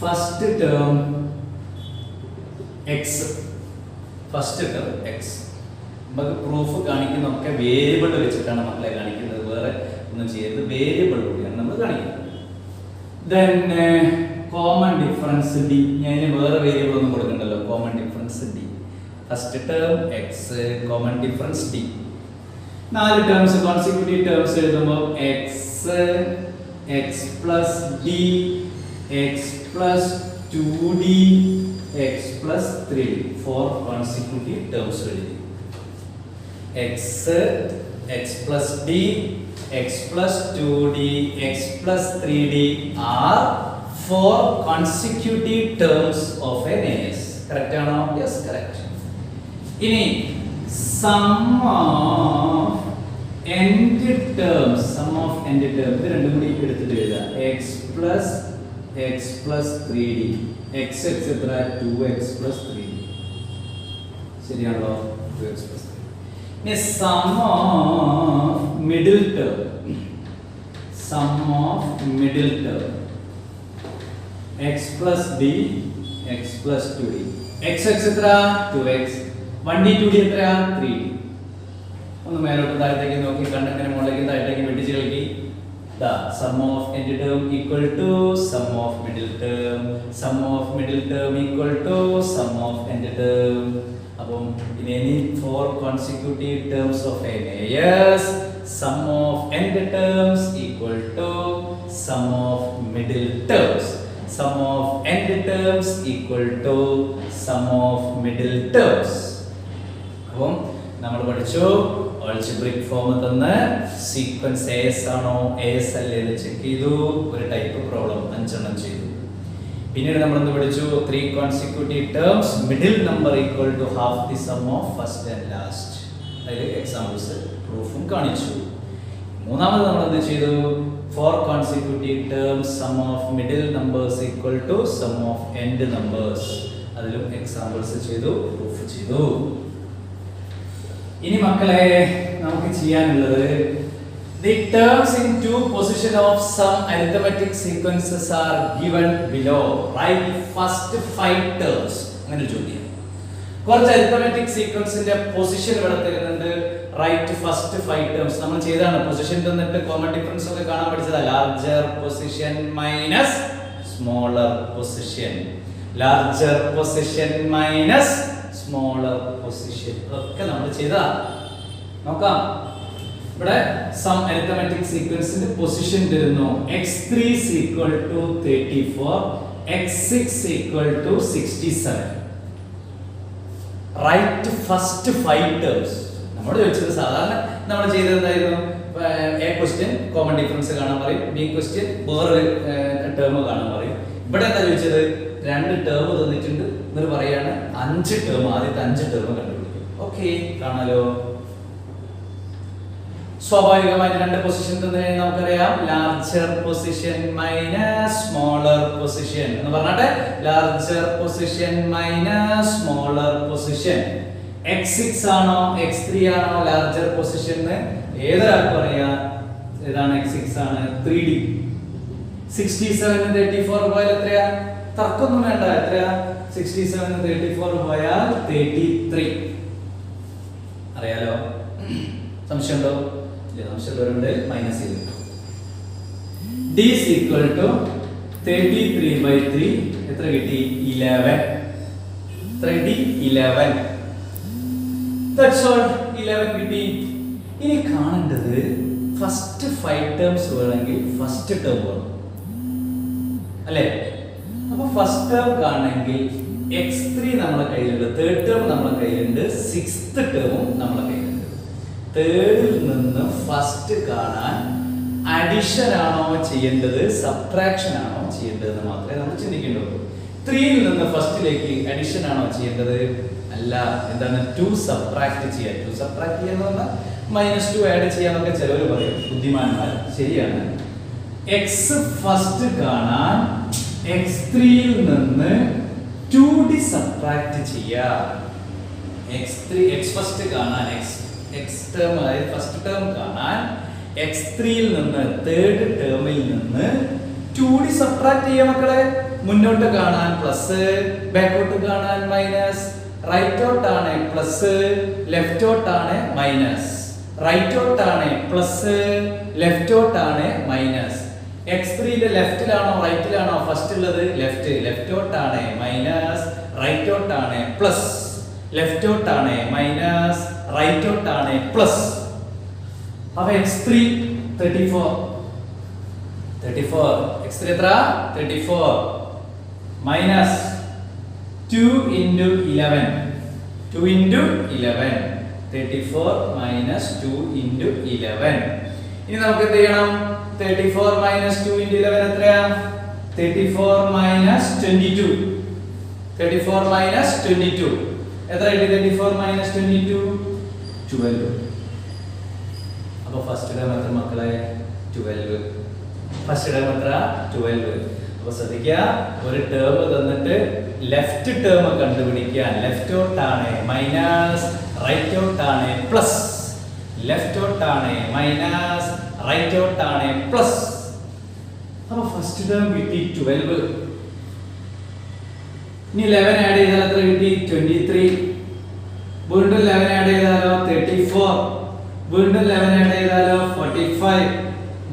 first term X, first term X. നമുക്ക് പ്രൂഫ് കാണിക്കുന്നതൊക്കെ വേരിയബിൾ വെച്ചിട്ടാണ് മക്കളെ കാണിക്കുന്നത്, വേറെ ഒന്നും ചെയ്യരുത്, വേരിയബിൾ കൂടിയാണ് നമ്മൾ കാണിക്കുന്നത്. ദെൻ കോമൺ ഡിഫറൻസ് ഡി, ഞാൻ വേറെ വേരിയബിൾ ഒന്നും കൊടുക്കണ്ടല്ലോ, common difference D. First term X, common difference D. 4 terms consecutive terms എഴുതുമ്പോൾ X, X plus D, X plus 2d, X plus 3d. 4 consecutive terms എഴുതി. X, X plus D, X plus 2d, X plus 3d are 4 consecutive terms of an AS. Correct ആണോ? Yes, correct. ഇനി sum of end terms, sum of end terms ഇത് രണ്ടും കൂടി എടുത്തിട്ട് എഴുതാം. x plus 3d, x എത്ര 2x plus 3d. ശരിയാണല്ലോ? 2x plus 3d. ഇനി sum of middle term, sum of middle term x plus d, x plus 2d. x എത്ര 2x, 1d 2d എത്ര 3d. ഒന്ന് മേലോട്ട് താഴത്തേക്ക് നോക്കി കണ്ടങ്ങനെ മുകളിലേക്ക് താഴത്തേക്ക് വെട്ടിച്ച് കളിക്കി. ദാ sum of end term equal to sum of middle term, sum of middle term equal to sum of end term. അപ്പം in any 4 consecutive terms of an AS, sum of end terms equal to sum of middle terms. Sum of end terms equal to sum of middle terms. അപ്പം നമ്മൾ പഠിച്ചു algebraic form തന്ന് sequence AS ആണോ AS അല്ലേ എന്ന് check ചെയ്തു, ഒരു type problem 5 എണ്ണം ചെയ്തു. പിന്നീട് നമ്മൾ എന്ത് പഠിച്ചു? 3 consecutive terms, middle number equal to half the sum of first and last. അതിൽ എക്സാമ്പിൾസ് പ്രൂഫും കാണിച്ചു. മൂന്നാമത് നമ്മൾ എന്ത് ചെയ്തു? 4 consecutive terms, sum of middle numbers equal to sum of end numbers. അതിലും എക്സാമ്പിൾസ് ചെയ്തു, പ്രൂഫ് ചെയ്തു. ഇനി മക്കളെ നമുക്ക് ചെയ്യാനുള്ളത് the terms in 2 position of some arithmetic sequences are given below. Write first 5 terms. അങ്ങനെ ചോദ്യം. കുറച്ച് arithmetic sequenceന്റെ പൊസിഷൻ ഇവിടെ തരുന്നുണ്ട്. റൈറ്റ് ഫസ്റ്റ് 5 ടേംസ് നമ്മൾ ചെയ്താണ്. പൊസിഷൻ തന്നിട്ട് കോമൺ ഡിഫറൻസ് ഒക്കെ കാണാൻ പഠിച്ചതാ. Larger position minus smaller position, larger position minus smaller position ഒക്കെ നമ്മൾ ചെയ്തതാ. നോക്കാം. ഇവിടെ സം അരിത്തമെറ്റിക് സീക്വൻസിന്റെ പൊസിഷൻ തരുന്നു. x3 = 34, x6 = 67. Right first 5 terms. നമ്മൾ ചോദിച്ചത് സാധാരണ നമ്മൾ ചെയ്തത് എന്തായിരുന്നു? എ ക്വസ്റ്റ്യൻ കോമൺ ഡിഫറൻസ് കാണാൻ പറയും, ബി ക്വസ്റ്റ്യൻ വേറൊരു ടേം കാണാൻ പറയും. ഇവിടെ എന്താ ചോദിച്ചത്? 2 ടേം തന്നിട്ടുണ്ട് എന്നിട്ട് പറയാണ് 5 ടേം, ആദ്യത്തെ 5 ടേം കണ്ടുപിടിക്കും. ഓക്കെ, കാണാലോ. സ്വാഭാവികമായിട്ട് 2 പൊസിഷൻ തന്നെ നമുക്കറിയാം. Larger position minus smaller position എന്ന് പറഞ്ഞാട്ടെ. Larger position minus smaller position. x6 ആണോ x3 ആണോ ലാർജർ പൊസിഷൻ എന്ന് ഏതൊരാൾക്ക് പറയാം? ഏതാണ്? x6 ആണ്. 3d. 67 34 പോയാൽ എത്രയാ? തർക്കൊന്നും വേണ്ട. എത്രയാ? 67 34 പോയാൽ 33. അറിയാലോ? സംശയമുണ്ടോ? ഇല്ല, സംശയമുള്ളവരുണ്ട്. മൈനസ് ചെയ്തു. d = 33/3 എത്ര കിട്ടി? 11. എത്ര കിട്ടി? 11. That's all. 11 കിട്ടി. ഇനി കാണേണ്ടത് ഫസ്റ്റ് 5 ടേംസ് വേണമെങ്കിൽ ഫസ്റ്റ് ടേം വേണം അല്ലേ? അപ്പൊ ഫസ്റ്റ് ടേം കാണണമെങ്കിൽ x3 നമ്മുടെ കയ്യിലുണ്ട്, തേർഡ് ടേം നമ്മുടെ കയ്യിലുണ്ട്, സിക്സ്ത് ടേമും നമ്മുടെ കയ്യിലുണ്ട്. തേർഡിൽ നിന്ന് ഫസ്റ്റ് കാണാൻ അഡിഷൻ ആണോ ചെയ്യേണ്ടത് സബ്ട്രാക്ഷൻ ആണോ ചെയ്യേണ്ടത് മാത്രമേ നമ്മൾ ചിന്തിക്കേണ്ടുള്ളൂ. 3ൽ നിന്ന് ഫസ്റ്റിലേക്ക് അഡിഷൻ ആണോ ചെയ്യേണ്ടത്? അല്ല. എന്താണ്? 2 സബ്ട്രാക്ട് ചെയ്യുക. 2 സബ്ട്രാക്ട് ചെയ്യുക എന്ന് പറഞ്ഞാൽ -2 ആഡ് ചെയ്യാന്നൊക്കെ ചിലവർ പറയും, ബുദ്ധിമാന്മാർ. ശരിയാണ്. x ഫസ്റ്റ് കാണാൻ x3ൽ നിന്ന് 2d സബ്ട്രാക്ട് ചെയ്യുക. x ഫസ്റ്റ് കാണാൻ x ടേം അതായത് ഫസ്റ്റ് ടേം കാണാൻ x3ൽ നിന്ന് തേർഡ് ടേമിൽ നിന്ന് 2d സബ്ട്രാക്ട് ചെയ്യുക മക്കളെ. മുന്നോട്ട് കാണാൻ പ്ലസ്, ബാക്കോട്ട് കാണാൻ മൈനസ്. റൈറ്റോട്ടാണ് പ്ലസ്, ലെഫ്റ്റോട്ടാണ് മൈനസ്. റൈറ്റോട്ടാണ് പ്ലസ്, ലെഫ്റ്റോട്ടാണ് മൈനസ്. x3 ലെഫ്റ്റിലാണോ റൈറ്റിലാണോ ഫസ്റ്റ് ഉള്ളത്? ലെഫ്റ്റ്. ലെഫ്റ്റോട്ടാണ് മൈനസ്, റൈറ്റോട്ടാണ് പ്ലസ്. ലെഫ്റ്റോട്ടാണ് മൈനസ്, റൈറ്റോട്ടാണ് പ്ലസ്. അപ്പൊ x3 34. x3 എത്ര? 34 minus 2 into 11. 2 into 11. 34 minus 2 into 11. ഇനി നമുക്ക് എന്ത് ചെയ്യണം? 34 minus 2 into 11 എത്രയാ? 34 minus 22. 34 minus 22 എത്ര കിട്ടി? 34 minus 22 12. അപ്പോൾ ഫസ്റ്റ് ടേം എത്ര മക്കളെ? 12. ഫസ്റ്റ് ടേം എത്ര? 12. അപ്പോൾ ശ്രദ്ധിക്കുക, ഒരു ടേം തന്നിട്ട് ലെഫ്റ്റ് ടേം കണ്ടുപിടിക്കാൻ ലെഫ്റ്റോട്ടാണ് മൈനസ്, റൈറ്റോട്ടാണ് പ്ലസ്. ലെഫ്റ്റോട്ടാണ് മൈനസ്, റൈറ്റോട്ടാണ് പ്ലസ്. അപ്പോൾ ഫസ്റ്റ് ടേം കിട്ടി 12. ഇനി 11 ആഡ് ചെയ്താൽ എത്ര കിട്ടി? 23. വീണ്ടും 11 ആഡ് ചെയ്താലോ? 34. വീണ്ടും 11 ആഡ് ചെയ്താലോ? 45.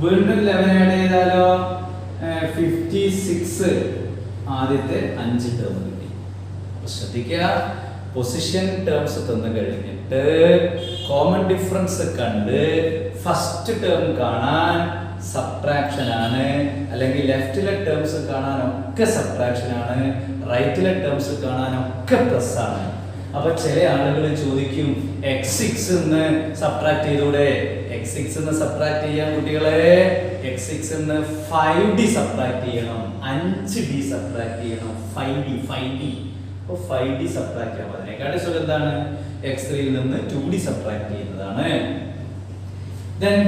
വീണ്ടും 11 ആഡ് ചെയ്താലോ? 56. ആദ്യത്തെ 5 ടേം കിട്ടി. അപ്പോൾ ശ്രദ്ധിക്കുക, പൊസിഷൻ ടേംസ് തന്നു കഴിഞ്ഞിട്ട് കോമൺ ഡിഫറൻസ് കണ്ട് ഫസ്റ്റ് ടേം കാണാൻ സബ്ട്രാക്ഷൻ ആണ്, അല്ലെങ്കിൽ ലെഫ്റ്റിലെ ടേംസ് കാണാനൊക്കെ സബ്ട്രാക്ഷൻ ആണ്, റൈറ്റിലെ ടേംസ് കാണാനൊക്കെ പ്ലസ് ആണ്. അപ്പൊ ചില ആളുകൾ ചോദിക്കും, x6 ന്ന് സബ്ട്രാക്ട് ചെയ്തൂടെ? x6 ന്ന് സബ്ട്രാക്ട് ചെയ്യാൻ കുട്ടികളെ, x6 ന്ന് 5d സബ്ട്രാക്ട് ചെയ്യണം, 5d സബ്ട്രാക്ട് ചെയ്യണം. 5d. അപ്പോൾ 5d സബ്ട്രാക്ട് ചെയ്യാൻ അതിനെക്കാളും സുഖം എന്താണ്? x3 ൽ നിന്ന് 2d സബ്ട്രാക്ട് ചെയ്യുന്നതാണ്. Then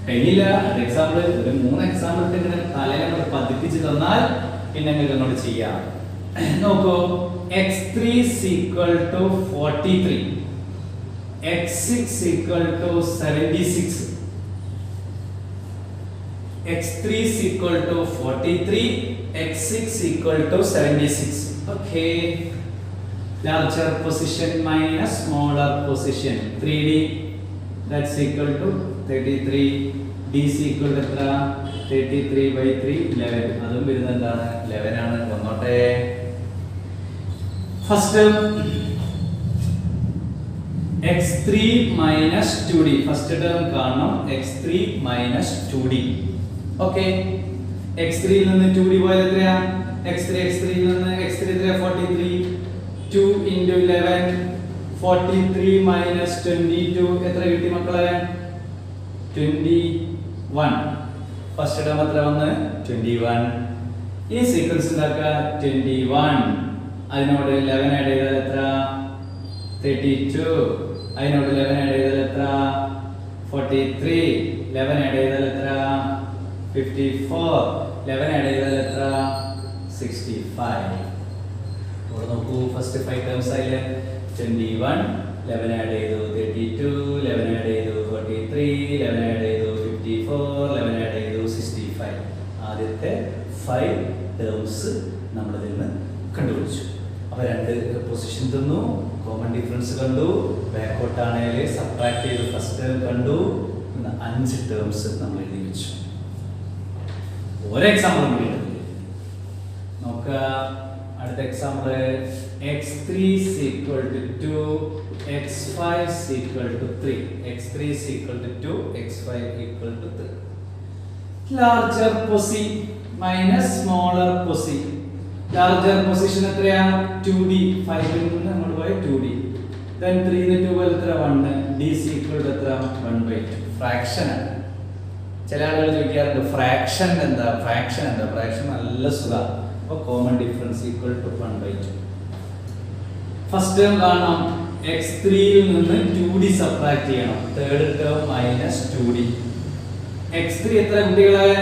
കഴിഞ്ഞില്ല, അടുത്ത എക്സാമ്പിൾ, ഒരു 3 എക്സാമ്പിൾ ഇങ്ങനെ തലയിൽ നമ്മൾ പതിപ്പിച്ച് തന്നാൽ പിന്നെ നിങ്ങൾക്ക് അങ്ങോട്ട് ചെയ്യാം. നോക്കൂ, x3 is equal to 43, x6 equal to 76. x3 is equal to 43, x6 equal to 76. Okay, larger position minus smaller position, 3d, that's equal to 33. d is equal to 33/3, 11. അതും വരുന്നത് എന്താണ്? 11 ആണ്. വന്നോട്ടെ. First x3 minus 2d. First term കാണണം, x3 minus 2d. Okay, x3 ൽ നിന്ന് 2d പോയാൽ എത്രയാ? x3 ൽ നിന്ന് x3 എത്രയാ? 43. 2 into 11, 43 minus 22 എത്ര കിട്ടി മക്കളെ? 21. ഫസ്റ്റ് ടേം എത്ര വന്ന്? 21. ഈ സീക്വൻസ് ഉണ്ടാക്കുക. 21 അതിനോട് 11 ആഡ് ചെയ്താൽ എത്ര? 32. അതിനോട് 11 ആഡ് ചെയ്താൽ എത്ര? 43. 11 ആഡ് ചെയ്താൽ എത്ര? 54. 11 ആഡ് ചെയ്താൽ എത്ര? 65. ഇവിടെ നോക്കൂ, ഫസ്റ്റ് 5 ടേംസ് ആയില്ലേ? 21, 11 ആഡ് ചെയ്തു 32, 11 ആഡ് ചെയ്തു 43, 11 ആഡ് ചെയ്തു 54, 11 ആഡ് ചെയ്തു 65. ആദ്യത്തെ 5 ടേംസ് നമ്മൾ ഇതിൽ നിന്ന് കണ്ടുപിടിച്ചു. അപ്പോൾ 2 പൊസിഷൻ തന്നു, കോമൺ ഡിഫറൻസ് കണ്ടു, ബാക്കോട്ട് ആണെങ്കിൽ സബ്ട്രാക്ട് ചെയ്തു ഫസ്റ്റ് ടേം കണ്ടു, 5 ടേംസ് നമ്മൾ എഴുതി വെച്ചു. ഒരു എക്സാമ്പിൾ കൂടി നോക്കുക. അടുത്ത example, x3 is equal to 2, x5 is equal to 3. x3 is equal to 2, x5 equal to 3. Larger posi minus smaller posi. Larger position എത്രയാ? 2d. 5 ൽ നിന്ന് നമ്മൾ പോയ 2d. Then 3 ന് 2 എത്ര? 1. d is equal to എത്ര? 1/2. ഫ്രാക്ഷൻ ആണ്. ചില ആളുകൾ ചോദിക്കാറുണ്ട് ഫ്രാക്ഷൻ എന്താ? ഫ്രാക്ഷൻ നല്ല സുഖമാണ്. അപ്പോൾ common difference equal to 1/2. First term കാണാം, x3 ൽ നിന്ന് 2d സബ്ട്രാക്ട് ചെയ്യണം. Third term minus 2d. x3 എത്ര കുട്ടികളെ?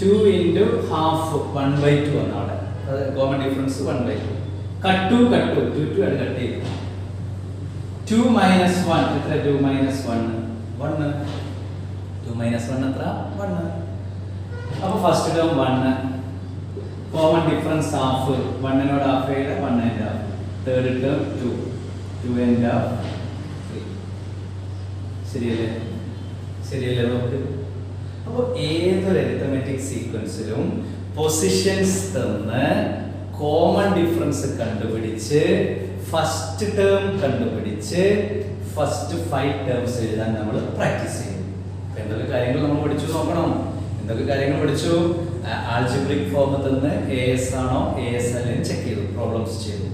2 into half, 1/2 ആണ് അവിടെ. അത് കോമൺ ഡിഫറൻസ് 1/2. കട്ടു 2 ആണ് കട്ട് ചെയ്തു. 2 minus 1 എത്ര? 2 minus 1 1. 2 minus 1 എത്ര? 1. അപ്പോൾ first term 1. Common difference half, 1 half ചെയ്ത 1 and half, third term 2, 2 and half 3. ശരിയല്ലേ? ശരിയല്ലേ നോക്ക്? അപ്പോൾ ഏതൊരു അരിത്തമെറ്റിക് സീക്വൻസിലും പൊസിഷൻസ് തന്ന് കോമൺ ഡിഫറൻസ് കണ്ടുപിടിച്ച് ഫസ്റ്റ് ടേം കണ്ടുപിടിച്ച് ഫസ്റ്റ് 5 ടേംസ് എഴുതാൻ നമ്മൾ പ്രാക്ടീസ് ചെയ്യും. എന്തൊക്കെ കാര്യങ്ങൾ നമ്മൾ പഠിച്ചു നോക്കണം? എന്തൊക്കെ കാര്യങ്ങൾ പഠിച്ചു? ആൾജിബ്രിക് ഫോം തന്ന് AS ആണോ AS അല്ലെങ്കിൽ ചെക്ക് ചെയ്തു, പ്രോബ്ലംസ് ചെയ്തു.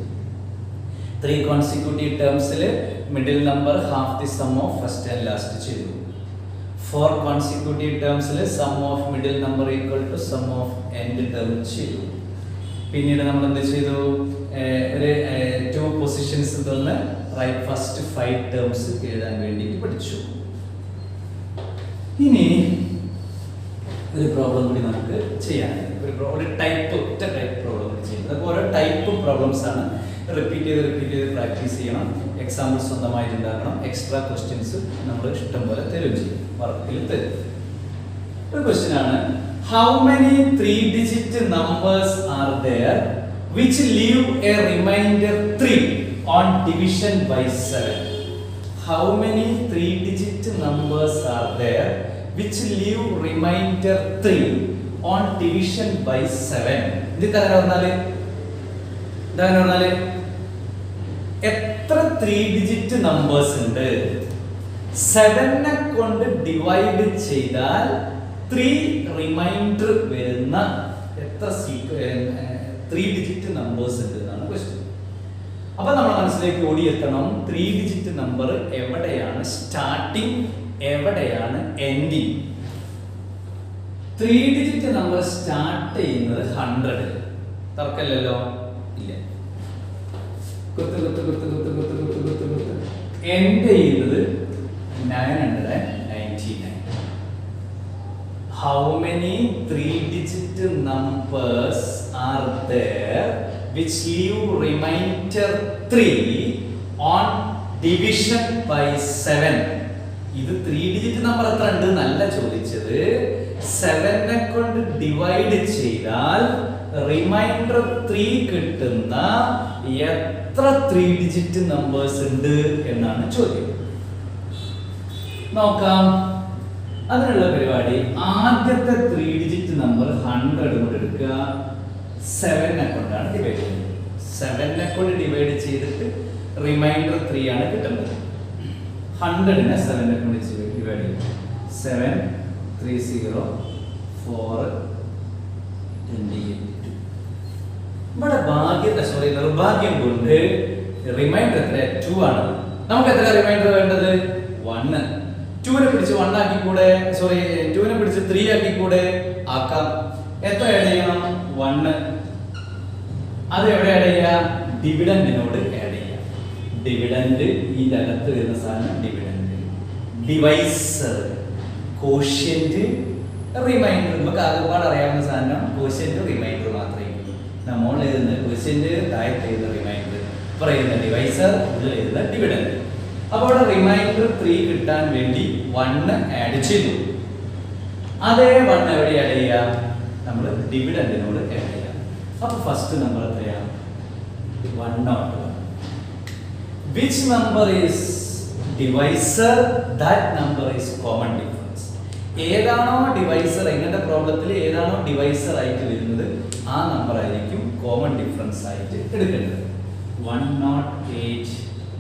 3 കോൺസിക്യൂട്ടീവ് ടേംസിൽ middle number half the sum of first and last ചെയ്തു. 4 കോൺസിക്യൂട്ടീവ് ടേംസിൽ sum of middle number equal to sum of end term ചെയ്തു. പിന്നീട് നമ്മൾ എന്ത് ചെയ്തു? ഒരു 2 പൊസിഷൻസ് തന്ന് ഫസ്റ്റ് 5 ടേംസ് എഴുതാൻ വേണ്ടിയിട്ട് പഠിച്ചു. ഇനി ഒരു പ്രോബ്ലം കൂടി നമുക്ക് ചെയ്യാനുണ്ട്. ഒരു ടൈപ്പ് പ്രോബ്ലം കൂടി ചെയ്യുന്നത്. അപ്പോൾ ഓരോ ടൈപ്പ് പ്രോബ്ലംസ് ആണ്. റിപ്പീറ്റ് ചെയ്ത് പ്രാക്ടീസ് ചെയ്യണം. എക്സാമ്പിൾസ് സ്വന്തമായിട്ട് ഉണ്ടാക്കണം. എക്സ്ട്രാ ക്വസ്റ്റ്യൻസ് നമ്മൾ ഇഷ്ടം പോലെ തരും ചെയ്യും, വർക്കിൽ തരും. ഒരു ക്വസ്റ്റ്യൻ ആണ്, how many 3-digit numbers are there which leave a remainder 3 on division by 7? How many 3-digit numbers are there which leave remainder 3 on division by 7? ഇത് പറഞ്ഞാല് എത്ര 3-digit numbers ഉണ്ട്? 7 കൊണ്ട് ഡിവൈഡ് ചെയ്താൽ 3 റിമൈൻഡർ വരുന്ന എത്ര 3-digit numbers ഉണ്ട് എന്നാണ് ക്വസ്റ്റ്യൻ. അപ്പൊ നമ്മൾ മനസ്സിലേക്ക് ഓടിയെത്തണം, 3-digit നമ്പർ എവിടെയാണ് സ്റ്റാർട്ടിങ്, എവിടെയാണ് എൻഡിങ്. 3-digit നമ്പർ സ്റ്റാർട്ട് ചെയ്യുന്നത് 100. തർക്കമില്ലല്ലോ? ഇല്ല. എൻഡ് ചെയ്യുന്നത് 999. How many 3-digit numbers are there which leave remainder 3 on division by 7? ഇത് 3-digit നമ്പർ എത്ര ഉണ്ട് എന്നല്ല ചോദിച്ചത്. 7 കൊണ്ട് ഡിവൈഡ് ചെയ്താൽ റിമൈൻഡർ 3 കിട്ടുന്ന എത്ര 3-digit നമ്പേഴ്സ് ഉണ്ട് എന്നാണ് ചോദ്യം. നോക്കാം. അതിനുള്ള പരിപാടി, ആദ്യത്തെ 3-digit നമ്പർ 100 കൊണ്ട് എടുക്കുക, 7 കൊണ്ടാണ് ഡിവൈഡ് ചെയ്യുന്നത്. 7 കൊണ്ട് ഡിവൈഡ് ചെയ്തിട്ട് റിമൈൻഡർ 3 ആണ് കിട്ടുന്നത്. 100നെ 7 കൊണ്ട് ഡിവൈഡ് ചെയ്യും. 7 3 0 4 28. ഇവിടെ നിർഭാഗ്യം കൊണ്ട് റിമൈൻഡർ എത്ര? 2 ആണ്. നമുക്ക് എത്ര റിമൈൻഡർ വേണ്ടത്? 1. 2നെ പിടിച്ച് 1 ആക്കിക്കൂടെ? 2നെ പിടിച്ച് 3 ആക്കിക്കൂടെ? ആക്കാം. എത്ര ആഡ് ചെയ്യണം? 1. അത് എവിടെ ആഡ് ചെയ്യാം? ഡിവിഡൻഡിനോട് ആഡ് ചെയ്യാം. ഡിവിഡൻഡ് ഇതിന്റെ അകത്ത് വരുന്ന സാധനം ഡിവിഡൻഡ്. Divisor, quotient, reminder. നമുക്ക് ആകെപ്പാട് അറിയാവുന്ന സാധനം കോഷ്യന്റ്, റിമൈൻഡർ മാത്രമേ. നമ്മൾ എഴുതുന്ന കോഷ്യന്റ്, താഴത്ത് എഴുതുന്ന റിമൈൻഡർ, പറയുന്ന ഡിവൈസർ, ഉള്ളിൽ എഴുതുന്ന ഡിവിഡൻഡ്. അപ്പോൾ അവിടെ റിമൈൻഡർ 3 കിട്ടാൻ വേണ്ടി 1 ആഡ് ചെയ്തു. അതേ 1 എവിടെ ആഡ് ചെയ്യാം? നമ്മൾ ഡിവിഡൻഡിനോട് ആഡ് ചെയ്യാം. അപ്പോൾ ഫസ്റ്റ് നമ്പർ എത്രയാണ്? 101. Which number is divisor? That number is common difference. ഏതാണോ ഡിവൈസർ, എങ്ങനത്തെ പ്രോബ്ലത്തിൽ ഏതാണോ ഡിവൈസർ ആയിട്ട് വരുന്നത് ആ നമ്പർ ആയിരിക്കും കോമൺ ഡിഫറൻസ് ആയിട്ട് എടുക്കേണ്ടത്. 108,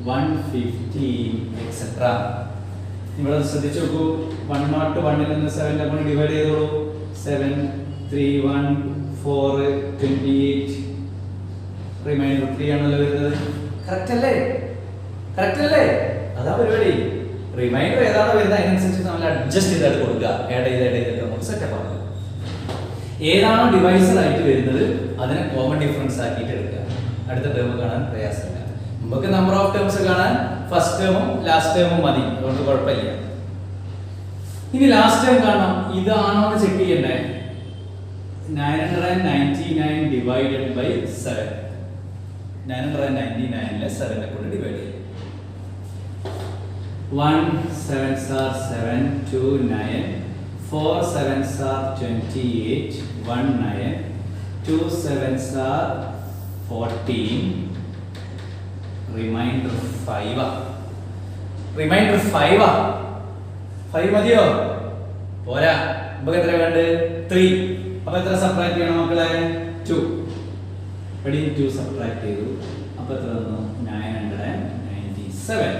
115 എക്സെട്ര. ഇവിടെ ശ്രദ്ധിച്ചു നോക്കൂ. 101 നിന്ന് 7 കൊണ്ട് ഡിവൈഡ് ചെയ്തോളൂ. 7 3 1 4 28. റിമൈൻഡർ 3 ആണല്ലോ വരുന്നത്. കറക്റ്റ് അല്ലേ? അതാ പരിപാടി. റിമൈൻഡർ ഏതാണോ വരുന്നത് അതിനനുസരിച്ച് നമ്മൾ അഡ്ജസ്റ്റ് ചെയ്തായിട്ട് കൊടുക്കുക. ആഡ് ചെയ്തിട്ട് നമുക്ക് സെറ്റപ്പ് ആക്കുക. ഏതാണോ ഡിവൈസർ ആയിട്ട് വരുന്നത് അതിനെ കോമൺ ഡിഫറൻസ് ആക്കിയിട്ട് എടുക്കുക. അടുത്ത ടേം കാണാൻ പ്രയാസമില്ല. നമുക്ക് നമ്പർ ഓഫ് ടേംസ് കാണാൻ ഫസ്റ്റ് ടേമും ലാസ്റ്റ് ടേമും മതി, അതുകൊണ്ട് കുഴപ്പമില്ല. ഇനി ലാസ്റ്റ് ടേം കാണാം. ഇതാണോ എന്ന് ചെക്ക് ചെയ്യണ്ടേ? 999 ഡിവൈഡഡ് ബൈ 7. 999ലെ 7 കൊണ്ട് ഡിവൈഡ് ചെയ്യും. 1 7s are 7, 2 9, 4 7s are 28, 1 9, 2 sevens are 14. Remainder 5. Remainder 5. 5 മതിയോ? പോരാ. നമുക്ക് എത്ര വേണ്ട? 3. അപ്പോൾ എത്ര സബ്ട്രാക്ട് ചെയ്യണം മക്കളെ? 2. ഇവിടെ 2 സബ്ട്രാക്ട് ചെയ്തു. അപ്പോൾ എത്ര വന്നു? 997.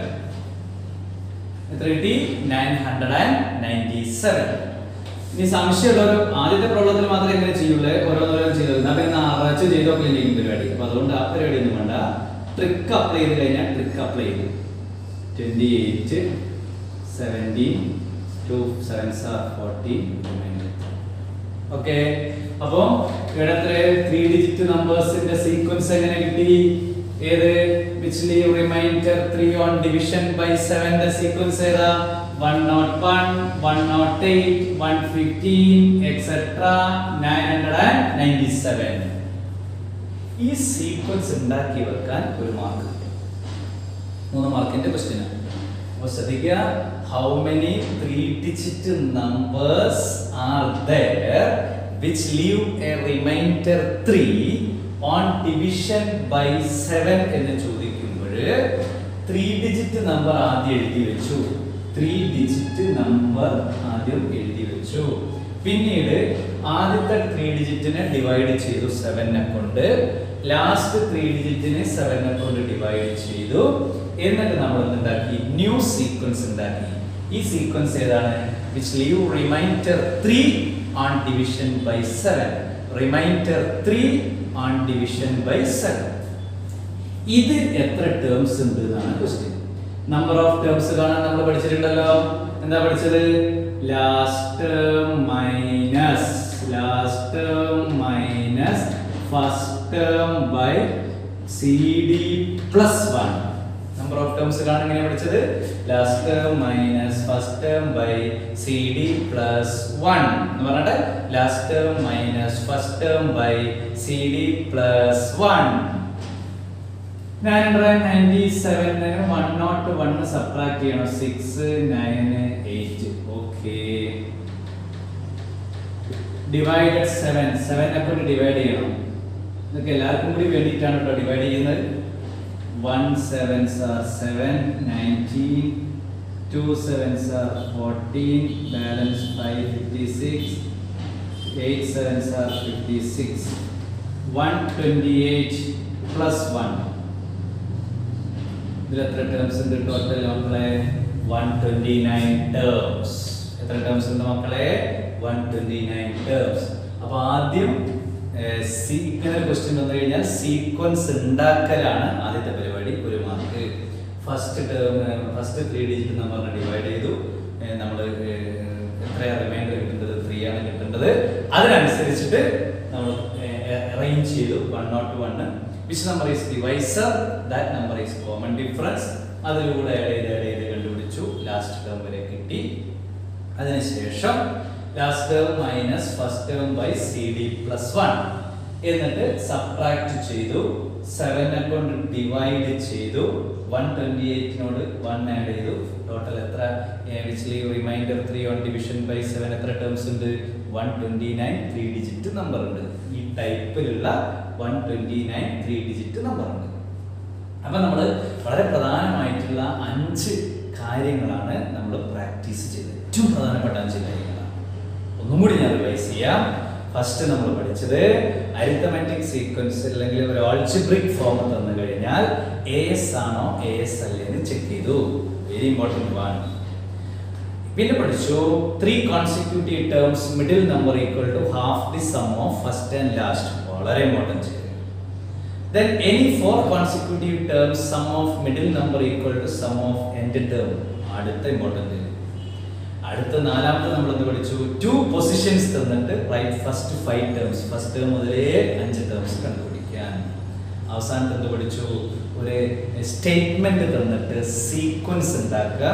എത്ര കിട്ടി? 997. ഇനി സംശയമുള്ളൊരു ആദ്യത്തെ പ്രോബ്ലത്തിൽ മാത്രമേ എങ്ങനെ ചെയ്യുള്ളൂ, ഓരോന്നോരോ ചെയ്തത്. എന്നാൽ പിന്നെ ആറാഴ്ച ചെയ്തൊക്കെ ചെയ്യും പരിപാടി. അപ്പോൾ അതുകൊണ്ട് ആ പരിപാടി ഒന്നും വേണ്ട. ട്രിക്ക് അപ്ലൈ ചെയ്ത് കഴിഞ്ഞാൽ ട്രിക്ക് അപ്ലൈ ചെയ്തു. 28, 17, 2 sevens are 14. ഓക്കെ. അപ്പോൾ ഇവിടെ എത്ര 3 ഡിജിറ്റ് നമ്പേഴ്സിന്റെ സീക്വൻസ് എങ്ങനെ കിട്ടി? ഏത് which leave remainder 3 on division by 7 ന്റെ സീക്വൻസ് ഏതാ? 101, 108, 115 etc. 997. ഈ സീക്വൻസ് ഉണ്ടാക്കി വെക്കാൻ ഒരു മാർക്ക് കിട്ടും. 3 മാർക്കിന്റെ ക്വസ്റ്റ്യൻ ആണ്. അപ്പോൾ ശ്രദ്ധിക്കുക, how many 3 digit numbers are there which leave a remainder 3 on division by 7 എന്ന് ചോദിക്കുമ്പോൾ 3 ഡിജിറ്റ് നമ്പർ ആദ്യം എഴുതി വെച്ചു. 3 ഡിജിറ്റ് നമ്പർ ആദ്യം എഴുതി വെച്ചു. പിന്നീട് ആദ്യത്തെ 3 ഡിജിറ്റിനെ ഡിവൈഡ് ചെയ്തു 7 കൊണ്ട്. ലാസ്റ്റ് 3 ഡിജിറ്റിനെ 7 കൊണ്ട് ഡിവൈഡ് ചെയ്തു. എന്നിട്ട് നമ്മൾ ഉണ്ടാക്കി ന്യൂ സീക്വൻസ് ഉണ്ടാക്കി. ഈ സീക്വൻസ് ഏതാണ്? which leave remainder 3 on division by 7. remainder 3 on division by 7. ഇത് എത്ര ടേംസ് ഉണ്ട് എന്നാണ് ക്വസ്റ്റ്യൻ. നമ്പർ ഓഫ് ടേംസ് കാണാൻ നമ്മൾ പഠിച്ചിട്ടുണ്ടല്ലോ. എന്താ പഠിച്ചത്? Last term minus first term by CD plus 1. Number of terms കാണാൻ എങ്ങനെ പഠിച്ചത്? Last term minus first term by CD plus 1 എന്ന് പറഞ്ഞിട്ട് last term minus first term by CD plus 1. 997 101 subtract ചെയ്യണം. 6 9 8. ഓക്കേ. ഡിവൈഡഡ് 7 നെ കൊണ്ട് ഡിവൈഡ് ചെയ്യണം. ഇതൊക്കെ എല്ലാവർക്കും കൂടി വേണ്ടിയിട്ടാണ് കേട്ടോ ഡിവൈഡ് ചെയ്യുന്നത്. 1 sevens are 7, 19, 2 sevens are 14, balance 5, 56, 8 sevens are 56, 128 plus 1. ഇതിൽ എത്ര ടേംസ് ഉണ്ട് ടോട്ടൽ മക്കളെ? 129 ടേംസ്. എത്ര ടേംസ് ഉണ്ട് മക്കളെ? 129 ടേംസ്. അപ്പോൾ ആദ്യം ഇങ്ങനെ ഒരു ക്വസ്റ്റ്യൻ വന്നു കഴിഞ്ഞാൽ സീക്വൻസ് ഉണ്ടാക്കലാണ് ആദ്യത്തെ പരിപാടി. ഒരു മാർക്ക്. ഫസ്റ്റ് 3 ഡിജിറ്റ് നമ്പറിനെ ഡിവൈഡ് ചെയ്തു. നമ്മൾ എത്രയാണ് റിമൈൻഡർ കിട്ടേണ്ടത്? 3 ആണ് കിട്ടേണ്ടത്. അതിനനുസരിച്ചിട്ട് നമ്മൾ അറേഞ്ച് ചെയ്തു. 101 which number is divisor, that number is common difference. അതിലൂടെ ആഡ് ചെയ്ത് കണ്ടുപിടിച്ചു. ലാസ്റ്റ് ടേം വരെ കിട്ടി. അതിനുശേഷം last term minus first term by CD plus 1 എന്നിട്ട് സബ്ട്രാക്ട് ചെയ്തു. 7 കൊണ്ട് ഡിവൈഡ് ചെയ്തു. 128നോട് 1 ആഡ് ചെയ്തു. ടോട്ടൽ എത്ര? which leave remainder 3 on division by 7 എത്ര ടേംസ് ഉണ്ട്? 129 3 ഡിജിറ്റ് നമ്പർ ഉണ്ട്. ഈ ടൈപ്പിലുള്ള 129 3 ഡിജിറ്റ് നമ്പർ ഉണ്ട്. അപ്പോൾ നമ്മൾ വളരെ പ്രധാനമായിട്ടുള്ള 5 കാര്യങ്ങളാണ് നമ്മൾ പ്രാക്ടീസ് ചെയ്തത്. ഏറ്റവും പ്രധാനപ്പെട്ട 5 കാര്യങ്ങളാണ്. ഒന്നും കൂടി ഞാൻ റിവൈസ് ചെയ്യാം. ഫസ്റ്റ് നമ്മൾ പഠിച്ചത് അരിത്തമെറ്റിക് സീക്വൻസ് അല്ലെങ്കിൽ ഒരു ആൾജിബ്രിക് ഫോം തന്നു കഴിഞ്ഞാൽ AS ആണോ AS അല്ലേ എന്ന് ചെക്ക് ചെയ്തു. വെരി ഇമ്പോർട്ടൻറ്റ് ആണ്. പിന്നെ പഠിച്ചു 3 consecutive terms middle number equal to half the sum of first and last. വളരെ important. Then any 4 consecutive terms sum of middle number equal to sum of end term. അടുത്ത important. അടുത്ത നാലാമത്തെ നമ്മൾ എന്ത് പഠിച്ചു? 2 പൊസിഷൻസ് തന്നിട്ട് right first 5 terms. First term മുതലേ 5 terms കണ്ടുപിടിക്കാൻ. അവസാനത്തെ എന്ത് പഠിച്ചു? ഒരു സ്റ്റേറ്റ്മെന്റ് തന്നിട്ട് സീക്വൻസ് ഉണ്ടാക്കുക.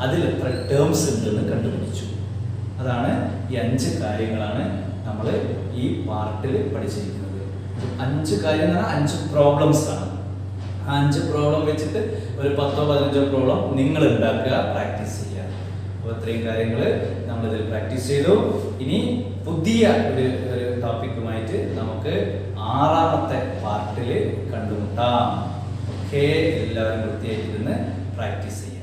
അതിൽ എത്ര ടേംസ് ഉണ്ടെന്ന് കണ്ടുപിടിച്ചു. അതാണ് ഈ 5 കാര്യങ്ങളാണ് നമ്മൾ ഈ പാർട്ടിൽ പഠിച്ചിരിക്കുന്നത്. 5 കാര്യങ്ങൾ 5 പ്രോബ്ലംസ് ആണ്. ആ 5 പ്രോബ്ലം വെച്ചിട്ട് ഒരു 10 15 പ്രോബ്ലം നിങ്ങൾ ഉണ്ടാക്കുക, പ്രാക്ടീസ് ചെയ്യുക. അപ്പോൾ ഇത്രയും കാര്യങ്ങൾ നമ്മളിതിൽ പ്രാക്ടീസ് ചെയ്തു. ഇനി പുതിയ ഒരു ടോപ്പിക്കുമായിട്ട് നമുക്ക് 6ാമത്തെ പാർട്ടിൽ കണ്ടുമുട്ടാം. ഓക്കെ, എല്ലാവരും വൃത്തിയായിട്ടിരുന്ന് പ്രാക്ടീസ് ചെയ്യാം.